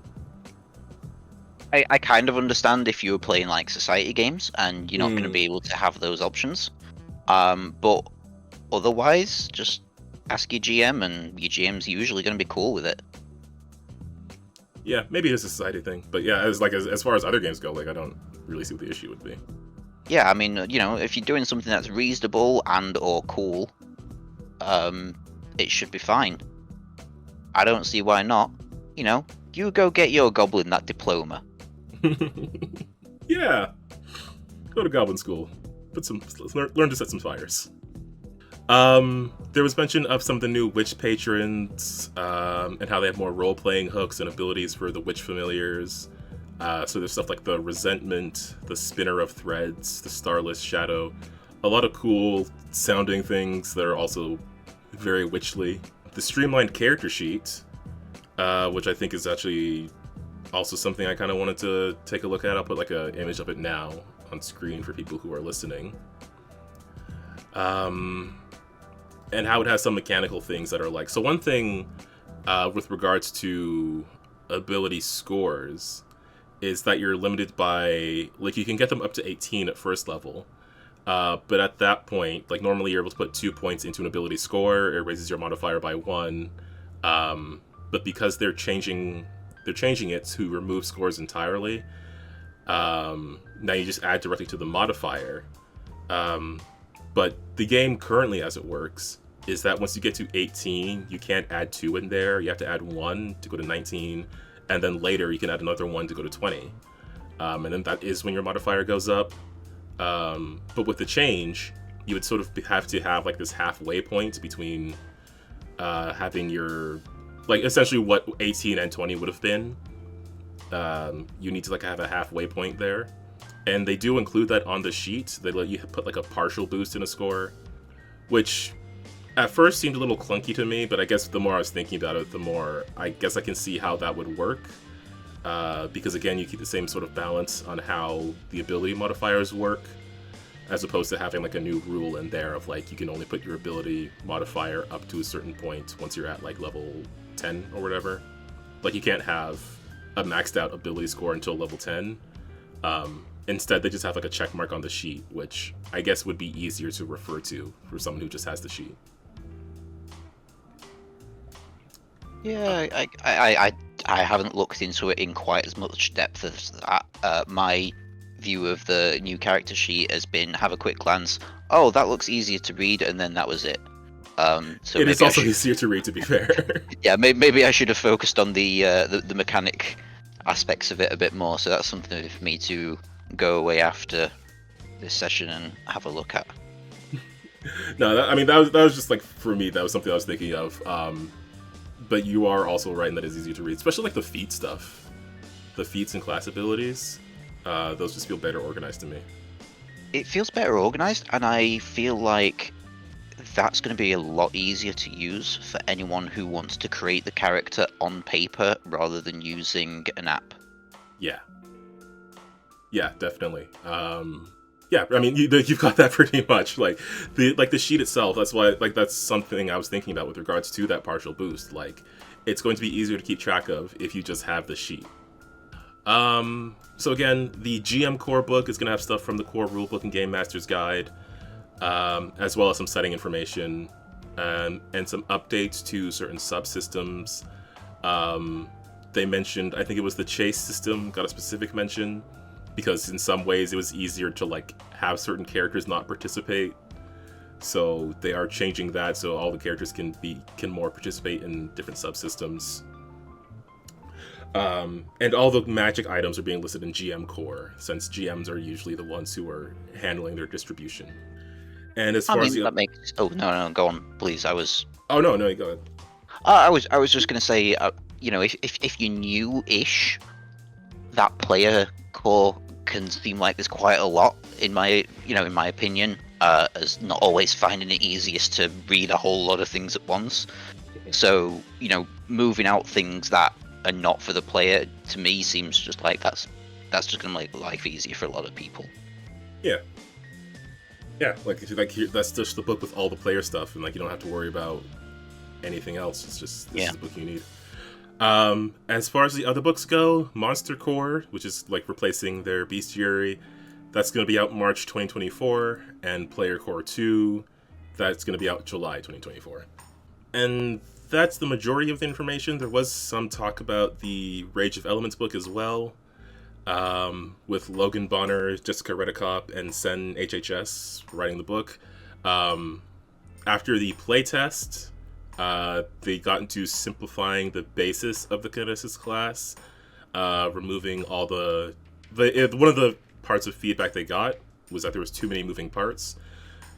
I kind of understand if you were playing like society games and you're not going to be able to have those options. But otherwise, just ask your GM, and your GM's usually going to be cool with it. Yeah, maybe it's a society thing. But yeah, as far as other games go, like, I don't really see what the issue would be. Yeah, I mean, if you're doing something that's reasonable and or cool, it should be fine. I don't see why not. You go get your goblin that diploma. Yeah, go to Goblin School. Learn to set some fires. There was mention of some of the new witch patrons, and how they have more role-playing hooks and abilities for the witch familiars. So there's stuff like the Resentment, the Spinner of Threads, the Starless Shadow. A lot of cool sounding things that are also very witchly. The streamlined character sheet, which I think is actually also something I kind of wanted to take a look at. I'll put like an image of it now on screen for people who are listening. And how it has some mechanical things that are like... So one thing with regards to ability scores is that you're limited by... Like, you can get them up to 18 at first level. But at that point, like, normally you're able to put 2 points into an ability score. It raises your modifier by 1. But because they're changing it to remove scores entirely, now you just add directly to the modifier. But the game currently, as it works, is that once you get to 18, you can't add 2 in there. You have to add 1 to go to 19, and then later you can add another 1 to go to 20. And then that is when your modifier goes up. But with the change, you would sort of have to have like this halfway point between having your... Like, essentially what 18 and 20 would have been. You need to like have a halfway point there. And they do include that on the sheet. They let you put like a partial boost in a score, which at first seemed a little clunky to me, but I guess the more I was thinking about it, the more I guess I can see how that would work. Because again, you keep the same sort of balance on how the ability modifiers work, as opposed to having like a new rule in there of like you can only put your ability modifier up to a certain point once you're at like level 10 or whatever. Like, you can't have a maxed out ability score until level 10. Instead, they just have like a check mark on the sheet, which I guess would be easier to refer to for someone who just has the sheet. Yeah, I haven't looked into it in quite as much depth as that. My view of the new character sheet has been have a quick glance. Oh, that looks easier to read, and then that was it. So it is also easier to read, to be fair. Yeah, maybe I should have focused on the mechanic aspects of it a bit more. So that's something for me to go away after this session and have a look at. No, that was just like, for me, that was something I was thinking of. But you are also right in that it's easier to read, especially like the feat stuff, the feats and class abilities. Those just feel better organized to me. It feels better organized, and I feel like that's going to be a lot easier to use for anyone who wants to create the character on paper rather than using an app. Yeah, definitely. Yeah, I mean, you've got that pretty much. Like the sheet itself. That's why, like, that's something I was thinking about with regards to that partial boost. Like, it's going to be easier to keep track of if you just have the sheet. So again, the GM core book is going to have stuff from the core rulebook and Game Master's Guide, as well as some setting information, and some updates to certain subsystems. They mentioned, I think it was the chase system got a specific mention, because in some ways it was easier to like have certain characters not participate. So they are changing that so all the characters can more participate in different subsystems. And all the magic items are being listed in GM core, since GMs are usually the ones who are handling their distribution. And as far as that makes... Oh, no, go on, please. Oh, no, go ahead. I was just going to say, if you're new-ish, that player core can seem like there's quite a lot in my opinion, as not always finding it easiest to read a whole lot of things at once. So, moving out things that are not for the player, to me, seems just like that's just going to make life easier for a lot of people. Yeah, like that's just the book with all the player stuff, and like you don't have to worry about anything else. It's just this is the book you need. As far as the other books go, Monster Core, which is like replacing their Bestiary, that's going to be out March 2024, and Player Core 2, that's going to be out July 2024. And that's the majority of the information. There was some talk about the Rage of Elements book as well. with Logan Bonner, Jessica Redekop, and Sen HHS writing the book. After the playtest, they got into simplifying the basis of the Kineticist class, removing all one of the parts of feedback they got was that there was too many moving parts.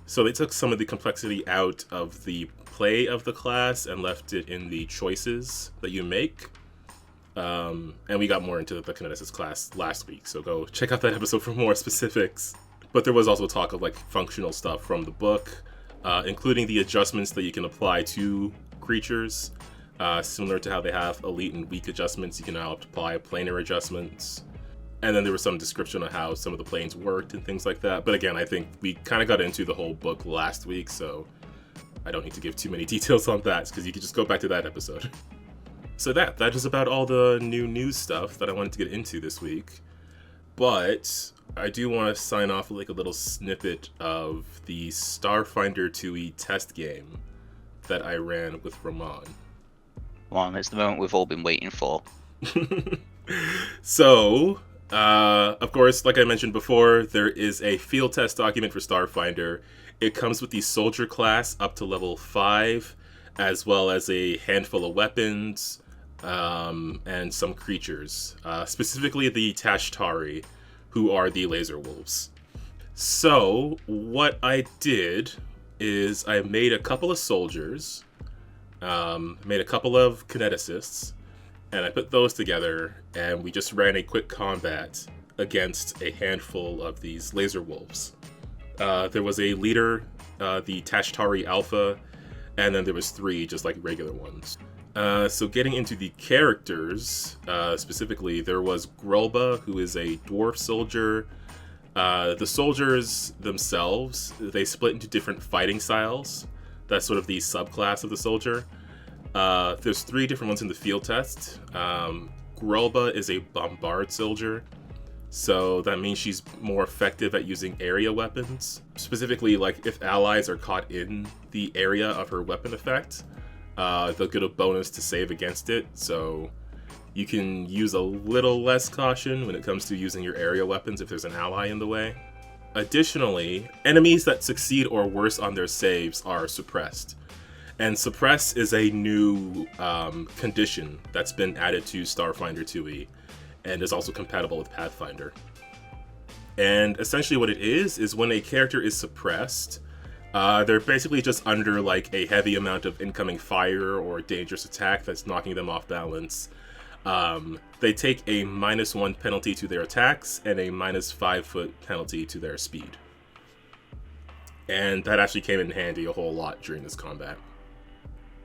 So they took some of the complexity out of the play of the class and left it in the choices that you make. And we got more into the Kineticist class last week, so go check out that episode for more specifics. But there was also talk of like functional stuff from the book, including the adjustments that you can apply to creatures. Similar to how they have elite and weak adjustments, you can now apply planar adjustments. And then there was some description of how some of the planes worked and things like that. But again, I think we kind of got into the whole book last week, so I don't need to give too many details on that, because you can just go back to that episode. So that is about all the new news stuff that I wanted to get into this week. But I do want to sign off with like a little snippet of the Starfinder 2e test game that I ran with Ramon. Come on, it's the moment we've all been waiting for. So, of course, like I mentioned before, there is a field test document for Starfinder. It comes with the soldier class up to level 5, as well as a handful of weapons, and some creatures, specifically the Tashtari, who are the laser wolves. So, what I did is I made a couple of soldiers, made a couple of kineticists, and I put those together, and we just ran a quick combat against a handful of these laser wolves. There was a leader, the Tashtari Alpha, and then there was 3 just like regular ones. So getting into the characters, specifically, there was Grolba, who is a dwarf soldier. The soldiers themselves, they split into different fighting styles. That's sort of the subclass of the soldier. There's 3 different ones in the field test. Grolba is a bombard soldier, so that means she's more effective at using area weapons. Specifically, like if allies are caught in the area of her weapon effect, they'll get a bonus to save against it, so you can use a little less caution when it comes to using your area weapons if there's an ally in the way. Additionally, enemies that succeed or worse on their saves are suppressed. And suppress is a new condition that's been added to Starfinder 2e, and is also compatible with Pathfinder. And essentially what it is when a character is suppressed, they're basically just under like a heavy amount of incoming fire or dangerous attack that's knocking them off balance. They take a -1 penalty to their attacks and a -5 penalty to their speed. And that actually came in handy a whole lot during this combat.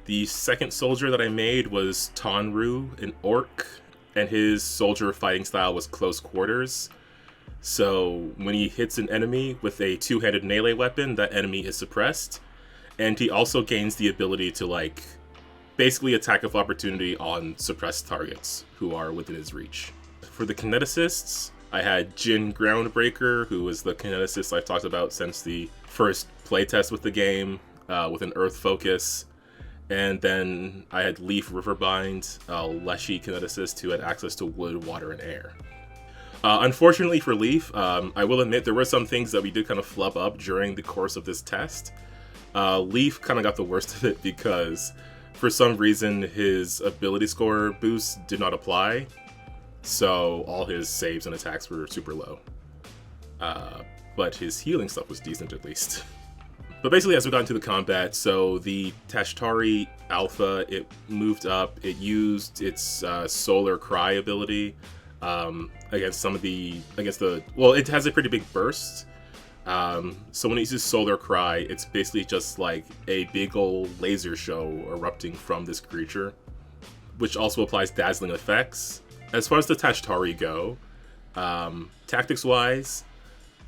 The second soldier that I made was Tonru, an orc, and his soldier fighting style was close quarters. So when he hits an enemy with a 2-handed melee weapon, that enemy is suppressed. And he also gains the ability to like basically attack of opportunity on suppressed targets who are within his reach. For the kineticists, I had Jin Groundbreaker, who is the kineticist I've talked about since the first playtest with the game, with an earth focus. And then I had Leaf Riverbind, a Leshy kineticist who had access to wood, water, and air. Unfortunately for Leaf, I will admit there were some things that we did kind of flub up during the course of this test. Leaf kind of got the worst of it because for some reason his ability score boost did not apply. So all his saves and attacks were super low. But his healing stuff was decent at least. But basically, as we got into the combat, so the Tashtari Alpha, it moved up. It used its Solar Cry ability against well, it has a pretty big burst. So when it uses Solar Cry, it's basically just like a big old laser show erupting from this creature, which also applies dazzling effects. As far as the Tashtari go, tactics-wise,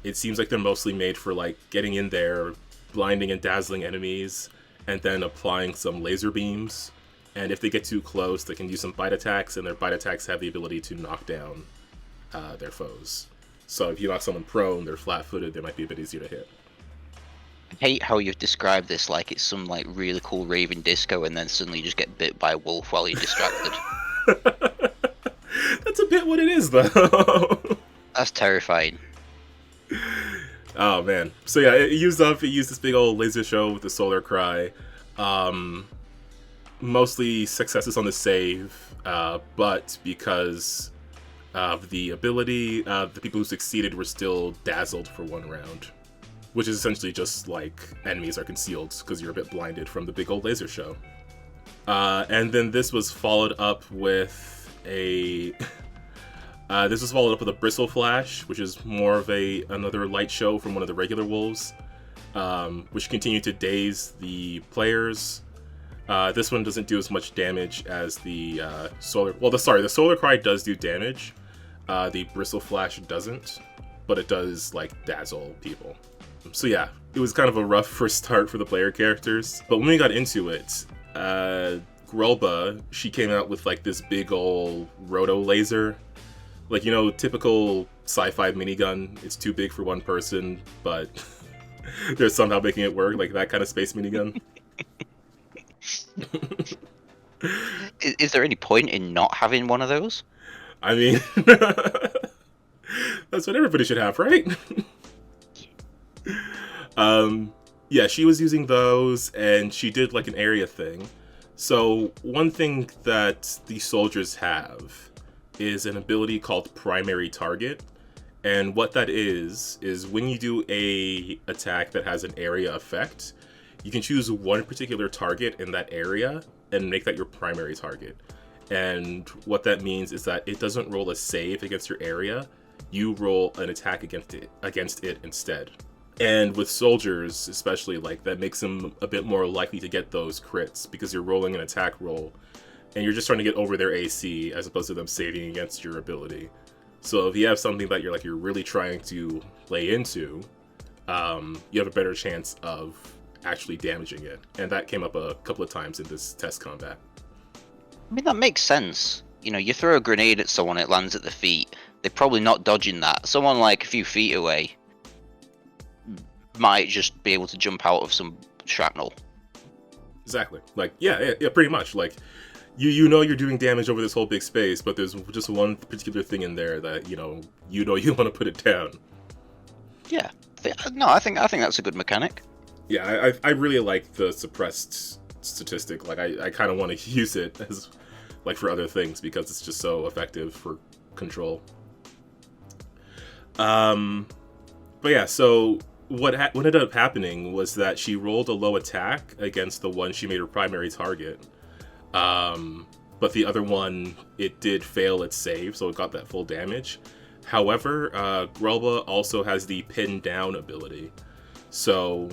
it seems like they're mostly made for like getting in there, blinding and dazzling enemies, and then applying some laser beams. And if they get too close, they can use some bite attacks, and their bite attacks have the ability to knock down their foes. So if you knock someone prone, they're flat-footed, they might be a bit easier to hit. I hate how you've described this like it's some like really cool raving disco, and then suddenly you just get bit by a wolf while you're distracted. That's a bit forget what it is though. That's terrifying. Oh man. So yeah, it used this big old laser show with the solar cry. Mostly successes on the save, but because of the ability, the people who succeeded were still dazzled for 1 round. Which is essentially just like enemies are concealed because you're a bit blinded from the big old laser show. And then this was followed up with a Bristle Flash, which is more of another light show from one of the regular wolves, which continued to daze the players. This one doesn't do as much damage as the solar. Well, the solar cry does do damage. The Bristle Flash doesn't, but it does like dazzle people. So yeah, it was kind of a rough first start for the player characters. But when we got into it, Grelba, she came out with like this big ol' roto laser. Like, you know, typical sci-fi minigun. It's too big for one person, but they're somehow making it work, like that kind of space minigun. Is there any point in not having one of those? I mean, that's what everybody should have, right? Yeah, she was using those, and she did like an area thing. So one thing that the soldiers have is an ability called Primary Target. And what that is when you do a attack that has an area effect, you can choose one particular target in that area and make that your primary target. And what that means is that it doesn't roll a save against your area, you roll an attack against it instead. And with soldiers, especially, like, that makes them a bit more likely to get those crits because you're rolling an attack roll and you're just trying to get over their AC as opposed to them saving against your ability. So if you have something that you're really trying to lay into, you have a better chance of actually damaging it. And that came up a couple of times in this test combat. I mean, that makes sense. You know, you throw a grenade at someone, it lands at the feet. They're probably not dodging that. Someone like a few feet away might just be able to jump out of some shrapnel. Exactly. Like, yeah, pretty much. Like, you know you're doing damage over this whole big space, but there's just one particular thing in there that, you want to put it down. Yeah. No, I think that's a good mechanic. Yeah, I really like the suppressed statistic. Like, I kind of want to use it as, like, for other things because it's just so effective for control. But yeah, so what ended up happening was that she rolled a low attack against the one she made her primary target. But the other one, it did fail its save, so it got that full damage. However, Grelba also has the pin down ability. So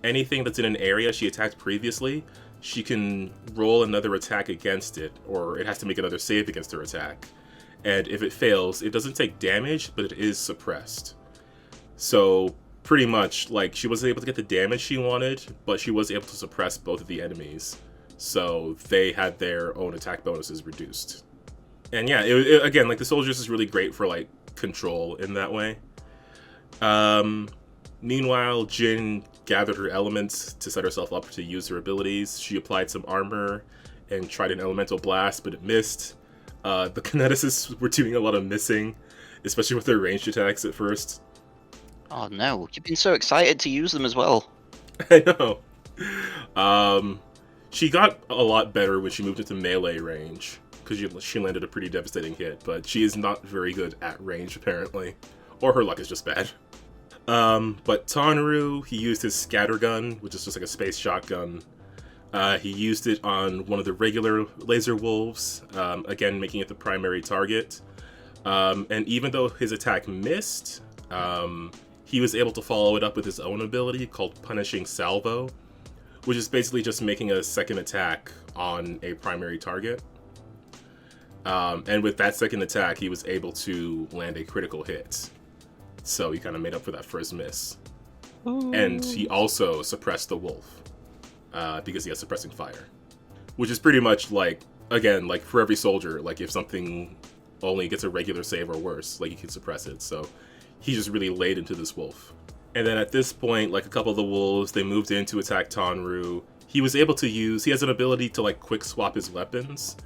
anything that's in an area she attacked previously, she can roll another attack against it, or it has to make another save against her attack. And if it fails, it doesn't take damage, but it is suppressed. So pretty much, like, she wasn't able to get the damage she wanted, but she was able to suppress both of the enemies. So they had their own attack bonuses reduced. And yeah, it again, like, the soldiers is really great for, like, control in that way. Meanwhile, Jin gathered her elements to set herself up to use her abilities. She applied some armor and tried an elemental blast, but it missed. The kineticists were doing a lot of missing, especially with their ranged attacks at first. Oh no, you've been so excited to use them as well. I know. She got a lot better when she moved into melee range, because she landed a pretty devastating hit, but she is not very good at range, apparently. Or her luck is just bad. But Tonru, he used his scattergun, which is just like a space shotgun. He used it on one of the regular laser wolves, again making it the primary target. And even though his attack missed, he was able to follow it up with his own ability called Punishing Salvo, which is basically just making a second attack on a primary target. And with that second attack, he was able to land a critical hit. So he kind of made up for that first miss. Ooh. And he also suppressed the wolf, because he has suppressing fire. Which is pretty much like, again, like for every soldier, like if something only gets a regular save or worse, like you can suppress it. So he just really laid into this wolf. And then at this point, like a couple of the wolves, they moved in to attack Tonru. He was able to he has an ability to like quick swap his weapons.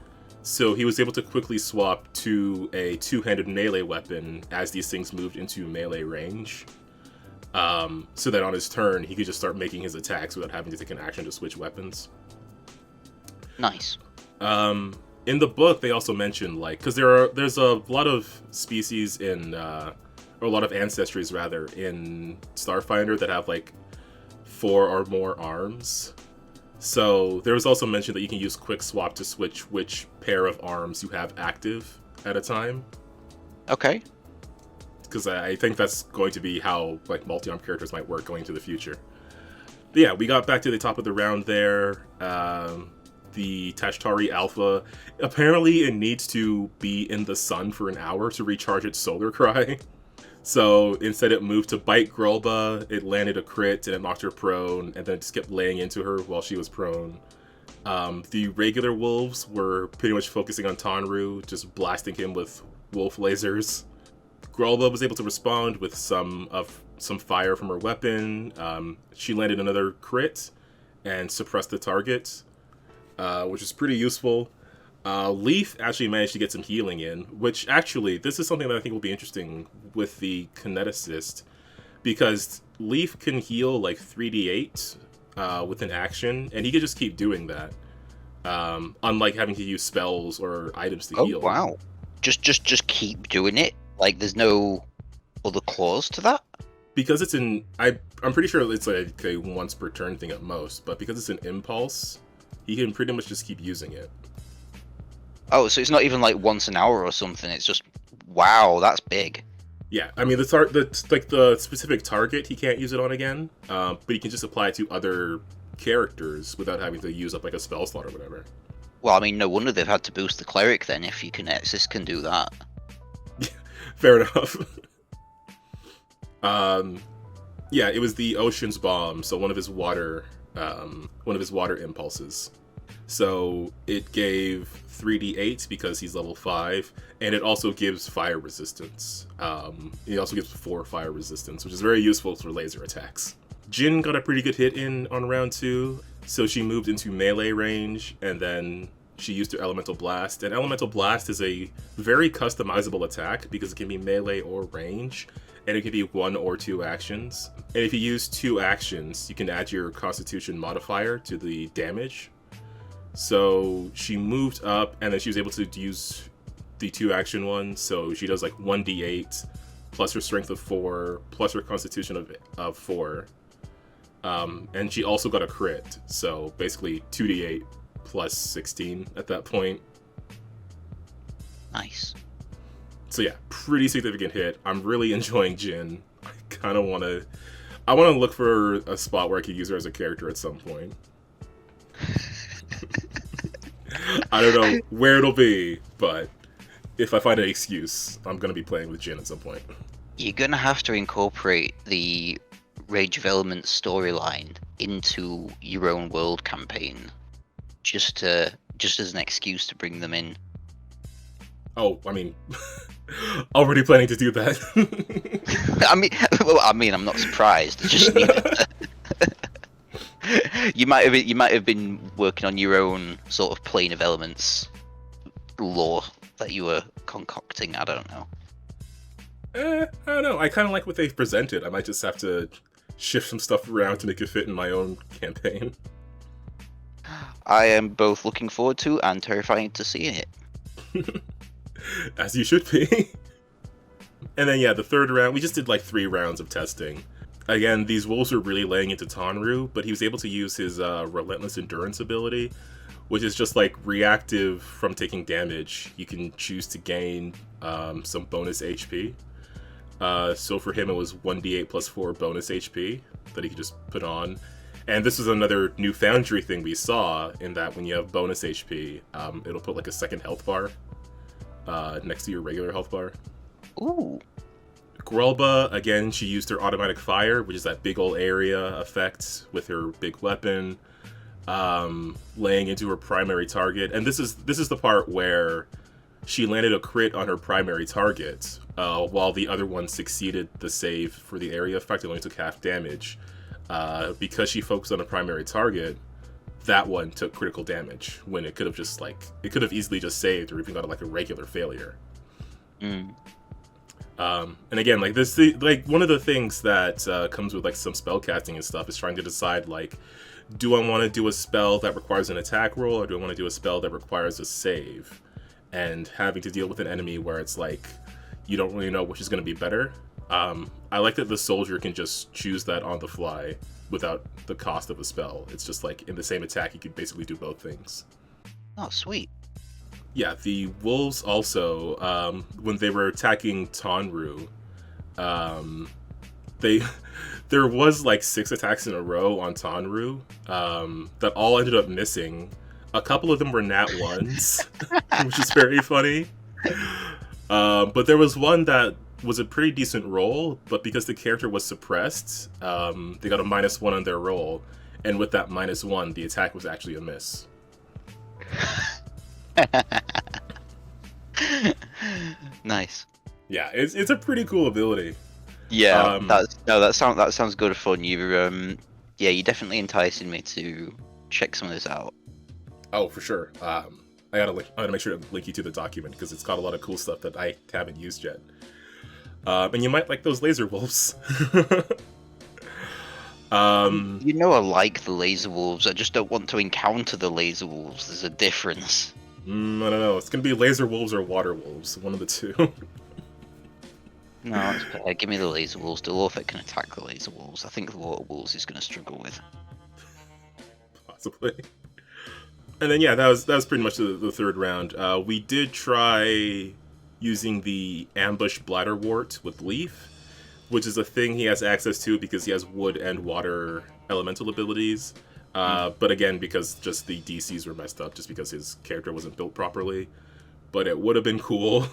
So he was able to quickly swap to a two-handed melee weapon as these things moved into melee range. So that on his turn, he could just start making his attacks without having to take an action to switch weapons. Nice. In the book, they also mentioned, like, because there's a lot of species in, or a lot of ancestries, rather, in Starfinder that have, like, 4 or more arms. So there was also mentioned that you can use quick swap to switch which pair of arms you have active at a time. Okay. Because I think that's going to be how, like, multi-arm characters might work going into the future. But yeah, we got back to the top of the round there. The Tashtari Alpha, apparently it needs to be in the sun for an hour to recharge its solar cry. So instead it moved to bite Grolba, it landed a crit and it knocked her prone, and then it just kept laying into her while she was prone. The regular wolves were pretty much focusing on Tonru, just blasting him with wolf lasers. Grolba was able to respond with some fire from her weapon. She landed another crit and suppressed the target, which is pretty useful. Leaf actually managed to get some healing in, which actually, this is something that I think will be interesting with the Kineticist, because Leaf can heal like 3d8 with an action, and he can just keep doing that, unlike having to use spells or items to heal. Oh, wow. Just keep doing it? Like, there's no other clause to that? Because it's I'm pretty sure it's like a once per turn thing at most, but because it's an impulse, he can pretty much just keep using it. Oh, so it's not even like once an hour or something. It's just, wow, that's big. Yeah, I mean the specific target he can't use it on again, but he can just apply it to other characters without having to use up like a spell slot or whatever. Well, I mean, no wonder they've had to boost the cleric then if you Kineticist can do that. Fair enough. Yeah, it was the Ocean's Bomb, so one of his water impulses. So it gave 3d8 because he's level 5, and it also gives fire resistance. It also gives 4 fire resistance, which is very useful for laser attacks. Jin got a pretty good hit in on round 2, so she moved into melee range, and then she used her Elemental Blast. And Elemental Blast is a very customizable attack because it can be melee or range, and it can be 1 or 2 actions. And if you use 2 actions, you can add your Constitution modifier to the damage. So she moved up, and then she was able to use the 2 action one, so she does like 1d8, plus her strength of 4, plus her Constitution of 4. And she also got a crit, so basically 2d8 plus 16 at that point. Nice. So yeah, pretty significant hit. I'm really enjoying Jin. I kind of want to look for a spot where I could use her as a character at some point. I don't know where it'll be, but if I find an excuse, I'm going to be playing with Jin at some point. You're going to have to incorporate the Rage of Elements storyline into your own world campaign, just as an excuse to bring them in. Oh, I mean, already planning to do that. I mean, I'm not surprised. It's just you might have been working on your own sort of plane of elements lore that you were concocting. I don't know. I don't know. I kind of like what they've presented. I might just have to shift some stuff around to make it fit in my own campaign. I am both looking forward to and terrified to seeing it. As you should be. And then, yeah, the third round, we just did like 3 rounds of testing. Again, these wolves were really laying into Tonru, but he was able to use his Relentless Endurance ability, which is just like reactive from taking damage. You can choose to gain some bonus HP. So for him, it was 1d8 plus 4 bonus HP that he could just put on. And this is another new Foundry thing we saw, in that when you have bonus HP, it'll put like a second health bar next to your regular health bar. Ooh. Grolba, again, she used her automatic fire, which is that big ol' area effect with her big weapon, laying into her primary target. And this is the part where she landed a crit on her primary target, while the other one succeeded the save for the area effect and only took half damage. Because she focused on a primary target, that one took critical damage when it could have just it could have easily just saved or even got like a regular failure. And again, like this, like one of the things that comes with like some spell casting and stuff is trying to decide like, do I want to do a spell that requires an attack roll, or do I want to do a spell that requires a save? And having to deal with an enemy where it's like you don't really know which is going to be better. I like that the soldier can just choose that on the fly without the cost of a spell. It's just like in the same attack, you can basically do both things. Oh, sweet. Yeah, the wolves also, when they were attacking Tonru, there was like 6 attacks in a row on Tonru that all ended up missing. A couple of them were nat ones, which is very funny. But there was one that was a pretty decent roll, but because the character was suppressed, they got a -1 on their roll, and with that -1, the attack was actually a miss. Nice. Yeah, it's a pretty cool ability. Yeah, that sounds good fun. You're definitely enticing me to check some of this out. Oh, for sure. I gotta make sure to link you to the document because it's got a lot of cool stuff that I haven't used yet. And you might like those laser wolves. I like the laser wolves. I just don't want to encounter the laser wolves. There's a difference. I don't know. It's gonna be laser wolves or water wolves. One of the two. No, it's better. Give me the laser wolves. Delorphic can attack the laser wolves. I think the water wolves is gonna struggle with. Possibly. And then that was pretty much the third round. We did try using the ambush bladderwort with Leaf, which is a thing he has access to because he has wood and water elemental abilities. But again, because just the DCs were messed up, just because his character wasn't built properly. But it would have been cool.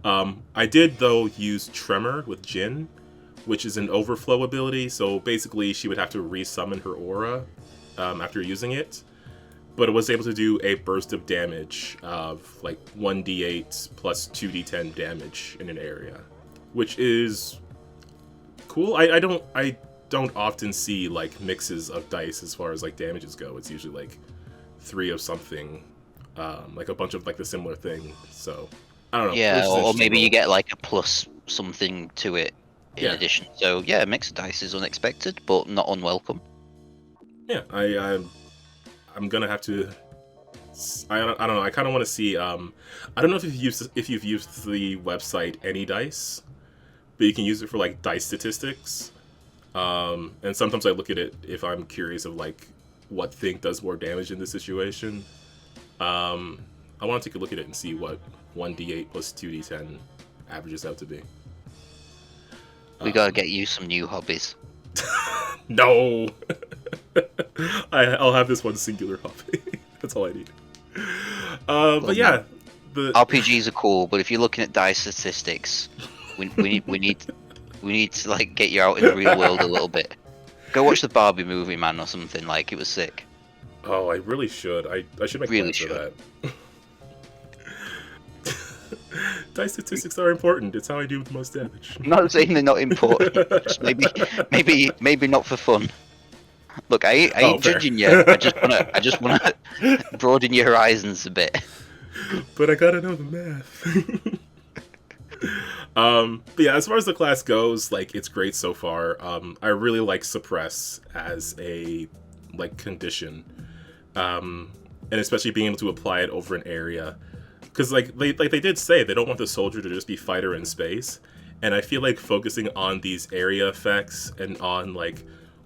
I did, though, use Tremor with Jin, which is an overflow ability. So basically, she would have to resummon her aura after using it. But it was able to do a burst of damage of like 1d8 plus 2d10 damage in an area, which is cool. I don't often see like mixes of dice as far as like damages go. It's usually like 3 of something, like a bunch of like the similar thing. So I don't know. Yeah, or maybe you get like a plus something to it in addition. So yeah, a mix of dice is unexpected, but not unwelcome. Yeah, I'm gonna have to. I don't know. I kind of want to see. I don't know if you've used the website Any Dice, but you can use it for like dice statistics. And sometimes I look at it if I'm curious of like what thing does more damage in this situation. I want to take a look at it and see what 1d8 plus 2d10 averages out to be. We gotta get you some new hobbies. No. I'll have this one singular hobby. That's all I need. But yeah, the RPGs are cool, but if you're looking at dice statistics, we need to like get you out in the real world a little bit. Go watch the Barbie movie, man, or something. Like, it was sick. Oh, I really should. I should make plans for that. Dice statistics are important. It's how I do the most damage. I'm not saying they're not important. Just maybe not for fun. Look, I ain't judging you. I just wanna broaden your horizons a bit. But I gotta know the math. But yeah, as far as the class goes, like, it's great so far. I really like suppress as a like condition, and especially being able to apply it over an area, because like they did say they don't want the soldier to just be fighter in space, and I feel like focusing on these area effects and on like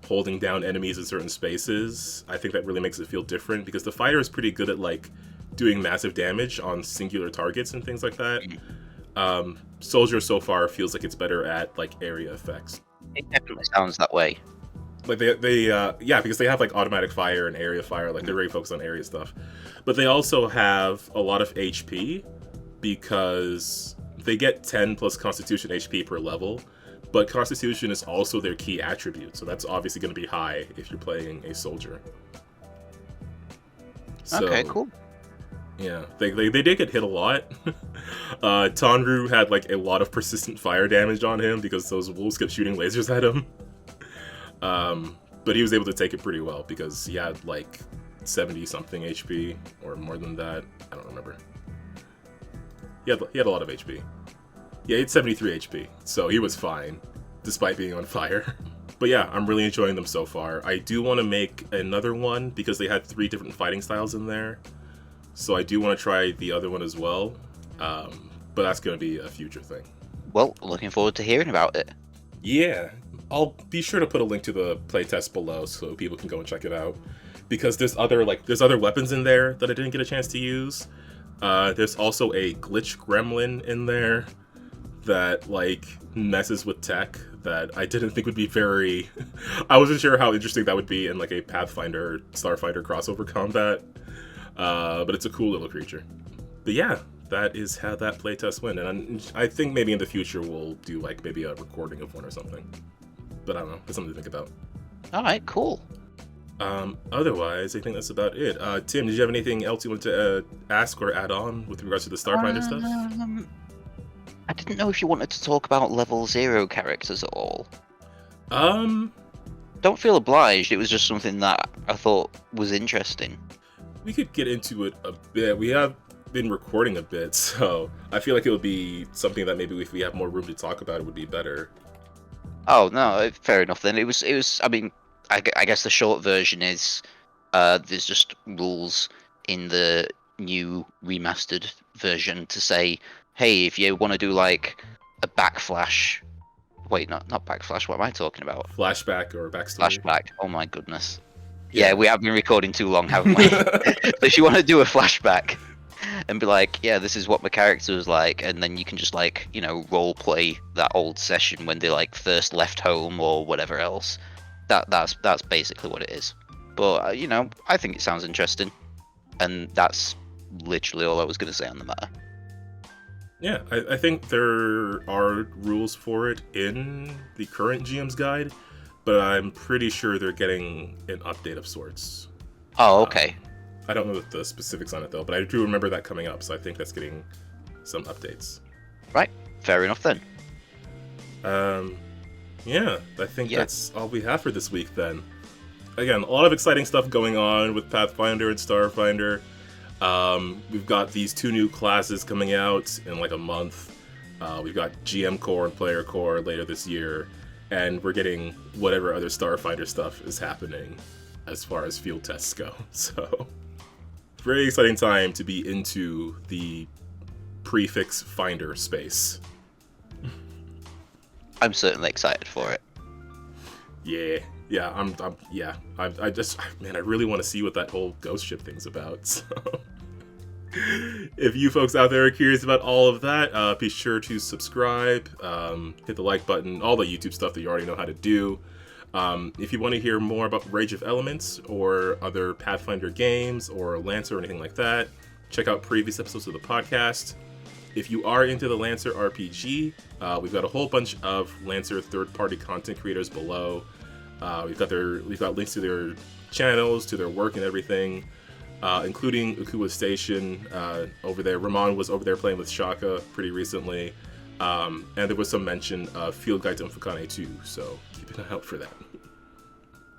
holding down enemies in certain spaces, I think that really makes it feel different, because the fighter is pretty good at like doing massive damage on singular targets and things like that. Soldier so far feels like it's better at like area effects. It definitely sounds that way. Like they because they have like automatic fire and area fire, like they're very focused on area stuff. But they also have a lot of HP because they get 10 plus Constitution HP per level, but Constitution is also their key attribute, so that's obviously going to be high if you're playing a soldier. So, okay, cool. Yeah, they did get hit a lot. Tonru had like a lot of persistent fire damage on him because those wolves kept shooting lasers at him. But he was able to take it pretty well because he had like 70 something HP or more than that. I don't remember. He had a lot of HP. Yeah, he had 73 HP, so he was fine, despite being on fire. But yeah, I'm really enjoying them so far. I do want to make another one because they had 3 different fighting styles in there. So I do want to try the other one as well. But that's going to be a future thing. Well, looking forward to hearing about it. Yeah, I'll be sure to put a link to the playtest below so people can go and check it out. Because there's other weapons in there that I didn't get a chance to use. There's also a glitch gremlin in there that like messes with tech that I didn't think would be very. I wasn't sure how interesting that would be in like a Pathfinder Starfinder crossover combat. But it's a cool little creature. But yeah, that is how that playtest went, and I think maybe in the future we'll do like maybe a recording of one or something. But I don't know, it's something to think about. All right, cool. Otherwise, I think that's about it. Tim, did you have anything else you wanted to ask or add on with regards to the Starfinder stuff? I didn't know if you wanted to talk about level 0 characters at all. Don't feel obliged. It was just something that I thought was interesting. We could get into it a bit. We have been recording a bit, so I feel like it would be something that maybe if we have more room to talk about, it would be better. Oh no, fair enough then. It was. I mean, I guess the short version is there's just rules in the new remastered version to say, hey, if you want to do like a backflash. Wait, not backflash. What am I talking about? Flashback or backstory. Flashback. Oh my goodness. Yeah, we have been recording too long, haven't we? So if you want to do a flashback and be like, yeah, this is what my character was like, and then you can just like, you know, role play that old session when they like first left home or whatever else. That's basically what it is. But you know, I think it sounds interesting, and that's literally all I was going to say on the matter. Yeah, I think there are rules for it in the current GM's guide, but I'm pretty sure they're getting an update of sorts. Oh, okay. I don't know the specifics on it though, but I do remember that coming up, so I think that's getting some updates. Right, fair enough then. Yeah, I think that's all we have for this week then. Again, a lot of exciting stuff going on with Pathfinder and Starfinder. We've got these 2 new classes coming out in like a month. We've got GM Core and Player Core later this year. And we're getting whatever other Starfinder stuff is happening as far as field tests go. So, very exciting time to be into the prefix finder space. I'm certainly excited for it. Yeah, I just, man, I really want to see what that whole ghost ship thing's about. So, if you folks out there are curious about all of that, be sure to subscribe, hit the like button, all the YouTube stuff that you already know how to do. If you want to hear more about Rage of Elements or other Pathfinder games or Lancer or anything like that, check out previous episodes of the podcast. If you are into the Lancer RPG, we've got a whole bunch of Lancer third-party content creators below. We've got links to their channels, to their work and everything, including Ukuwa Station over there. Ramon was over there playing with Shaka pretty recently, and there was some mention of Field Guide to Mfukane 2, so keep an eye out for that.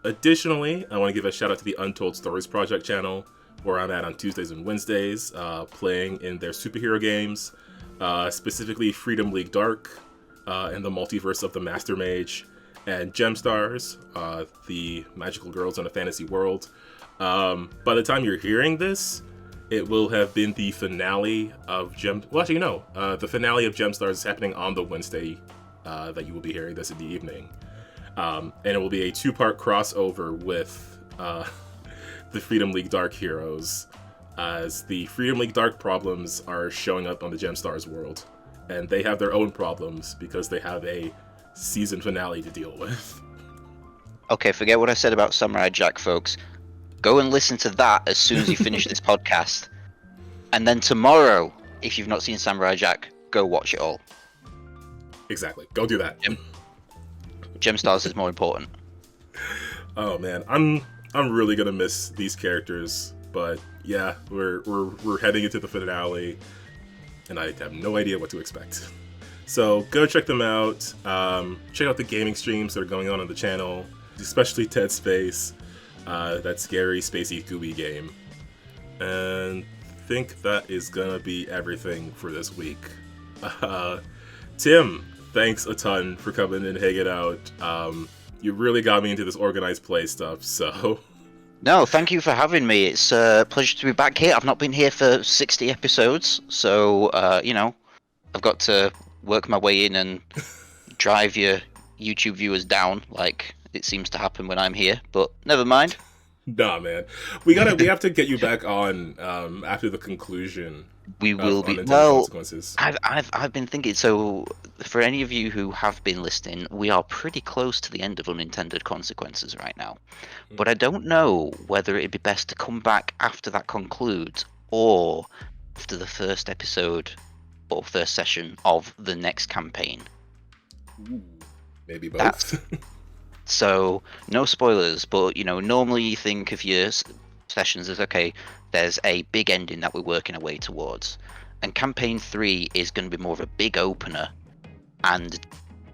Additionally, I want to give a shout out to the Untold Stories Project channel, where I'm at on Tuesdays and Wednesdays, playing in their superhero games, specifically Freedom League Dark, and the Multiverse of the Master Mage, and Gemstars, the magical girls in a fantasy world. By the time you're hearing this, it will have been the finale of the finale of Gemstars is happening on the Wednesday that you will be hearing this in the evening. And it will be a 2-part crossover with the Freedom League Dark heroes, as the Freedom League Dark problems are showing up on the Gemstars world, and they have their own problems because they have a season finale to deal with. Okay, forget what I said about Samurai Jack, folks. Go and listen to that as soon as you finish this podcast. And then tomorrow, if you've not seen Samurai Jack, go watch it all. Exactly. Go do that. Gemstars is more important. Oh man, I'm really gonna miss these characters, but yeah, we're heading into the finale, and I have no idea what to expect. So go check them out. Check out the gaming streams that are going on the channel, especially Dead Space. that scary, spacey, gooey game. And I think that is gonna be everything for this week. Tim, thanks a ton for coming and hanging out. You really got me into this organized play stuff, so... No, thank you for having me. It's a pleasure to be back here. I've not been here for 60 episodes, so, I've got to work my way in and drive your YouTube viewers down, like it seems to happen when I'm here, but never mind. Nah, man. We have to get you back on after the conclusion. We will be. Well, I've been thinking. So, for any of you who have been listening, we are pretty close to the end of Unintended Consequences right now. But I don't know whether it'd be best to come back after that concludes, or after the first episode or first session of the next campaign. Ooh, maybe both. So, no spoilers, but, normally you think of your sessions as, okay, there's a big ending that we're working our way towards. And Campaign 3 is going to be more of a big opener and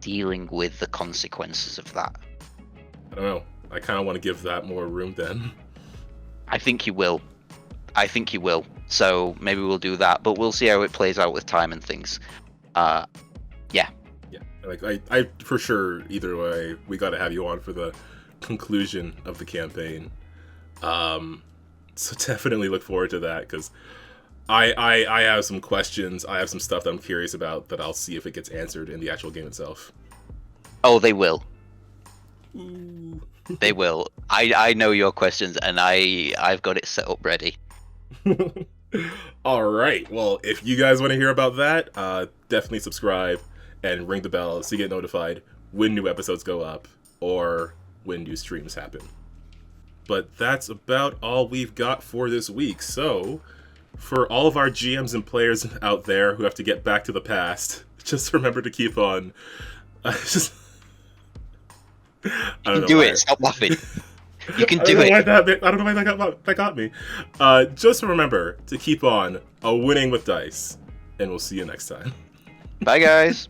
dealing with the consequences of that. I don't know. I kind of want to give that more room then. I think you will. So, maybe we'll do that, but we'll see how it plays out with time and things. Yeah. Yeah, like I for sure, either way, we got to have you on for the conclusion of the campaign. So definitely look forward to that, because I have some questions, I have some stuff that I'm curious about that I'll see if it gets answered in the actual game itself. Oh, they will. Ooh. They will. I know your questions, and I've got it set up ready. All right. Well, if you guys want to hear about that, definitely subscribe and ring the bell so you get notified when new episodes go up or when new streams happen. But that's about all we've got for this week. So, for all of our GMs and players out there who have to get back to the past, just remember to keep on. You can do it. Stop laughing. You can do it. I don't know why that got me. Just remember to keep on winning with dice, and we'll see you next time. Bye, guys.